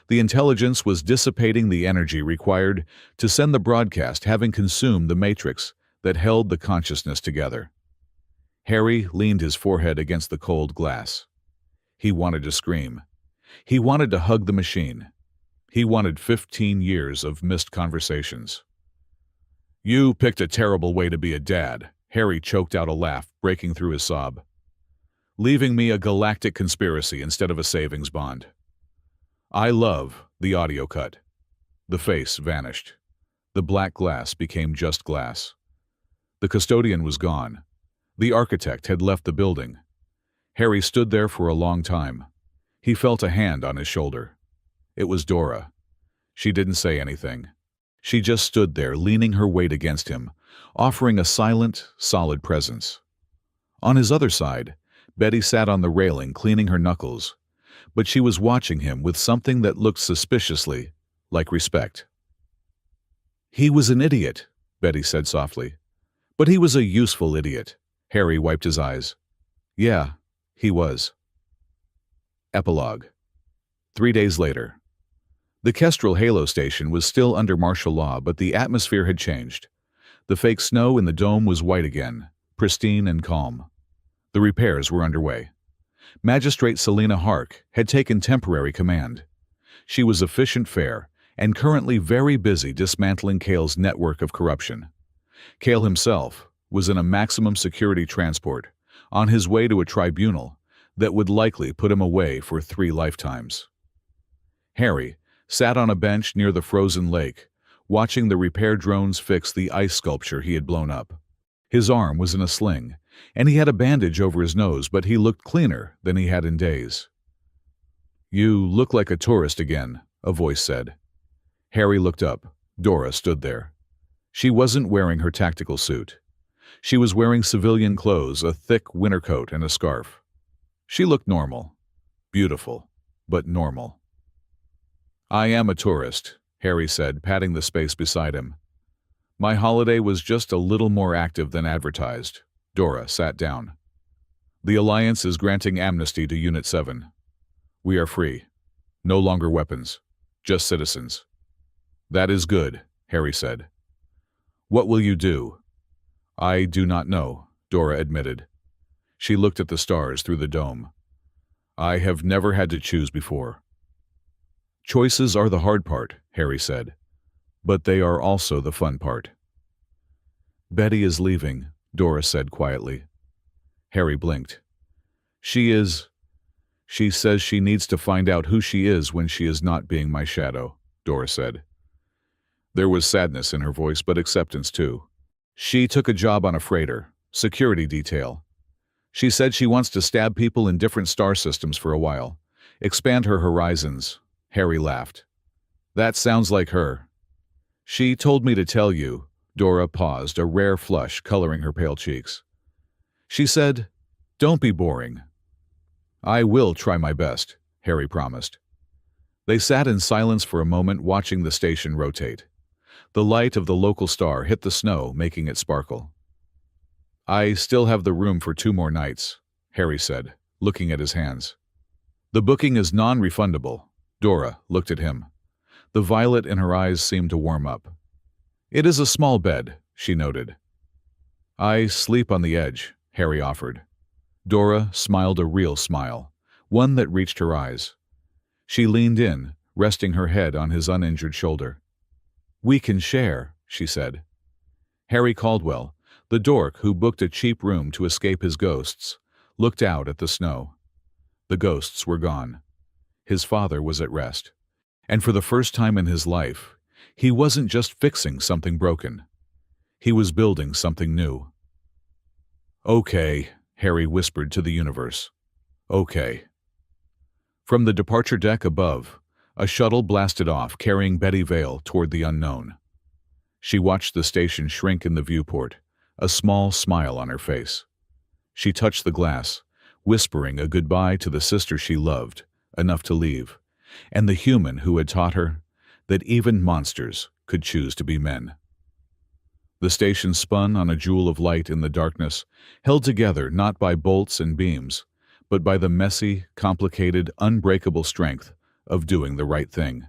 The intelligence was dissipating the energy required to send the broadcast, having consumed the matrix that held the consciousness together. Harry leaned his forehead against the cold glass. He wanted to scream. He wanted to hug the machine. He wanted 15 years of missed conversations. "You picked a terrible way to be a dad," Harry choked out a laugh, breaking through his sob. "Leaving me a galactic conspiracy instead of a savings bond." "I love..." The audio cut. The face vanished. The black glass became just glass. The custodian was gone. The architect had left the building. Harry stood there for a long time. He felt a hand on his shoulder. It was Dora. She didn't say anything. She just stood there, leaning her weight against him, offering a silent, solid presence. On his other side, Betty sat on the railing, cleaning her knuckles, but she was watching him with something that looked suspiciously like respect. "He was an idiot," Betty said softly. "But he was a useful idiot." Harry wiped his eyes. "Yeah, he was." Epilogue. 3 days later. The Kestrel Halo station was still under martial law, but the atmosphere had changed. The fake snow in the dome was white again, pristine and calm. The repairs were underway. Magistrate Selena Hark had taken temporary command. She was efficient fare and currently very busy dismantling Kale's network of corruption. Kale himself was in a maximum security transport, on his way to a tribunal that would likely put him away for 3 lifetimes. Harry sat on a bench near the frozen lake, watching the repair drones fix the ice sculpture he had blown up. His arm was in a sling, and he had a bandage over his nose, but he looked cleaner than he had in days. "You look like a tourist again," a voice said. Harry looked up. Dora stood there. She wasn't wearing her tactical suit. She was wearing civilian clothes, a thick winter coat and a scarf. She looked normal. Beautiful, but normal. "I am a tourist," Harry said, patting the space beside him. "My holiday was just a little more active than advertised." Dora sat down. "The Alliance is granting amnesty to Unit 7. We are free. No longer weapons. Just citizens." "That is good," Harry said. "What will you do?" "I do not know," Dora admitted. She looked at the stars through the dome. "I have never had to choose before." "Choices are the hard part," Harry said. "But they are also the fun part." "Betty is leaving," Dora said quietly. Harry blinked. She says she needs to find out who she is when she is not being my shadow," Dora said. There was sadness in her voice, but acceptance too. "She took a job on a freighter, security detail. She said she wants to stab people in different star systems for a while, expand her horizons." Harry laughed. "That sounds like her." "She told me to tell you." Dora paused, a rare flush coloring her pale cheeks. She said, "Don't be boring." "I will try my best," Harry promised. They sat in silence for a moment, watching the station rotate. The light of the local star hit the snow, making it sparkle. "I still have the room for 2 more nights," Harry said, looking at his hands. "The booking is non-refundable." Dora looked at him. The violet in her eyes seemed to warm up. "It is a small bed," she noted. "I sleep on the edge," Harry offered. Dora smiled a real smile, one that reached her eyes. She leaned in, resting her head on his uninjured shoulder. "We can share," she said. Harry Caldwell, the dork who booked a cheap room to escape his ghosts, looked out at the snow. The ghosts were gone. His father was at rest. And for the first time in his life, he wasn't just fixing something broken. He was building something new. "Okay," Harry whispered to the universe. "Okay." From the departure deck above, a shuttle blasted off, carrying Betty Vale toward the unknown. She watched the station shrink in the viewport, a small smile on her face. She touched the glass, whispering a goodbye to the sister she loved, enough to leave, and the human who had taught her that even monsters could choose to be men. The station spun on a jewel of light in the darkness, held together not by bolts and beams, but by the messy, complicated, unbreakable strength of doing the right thing.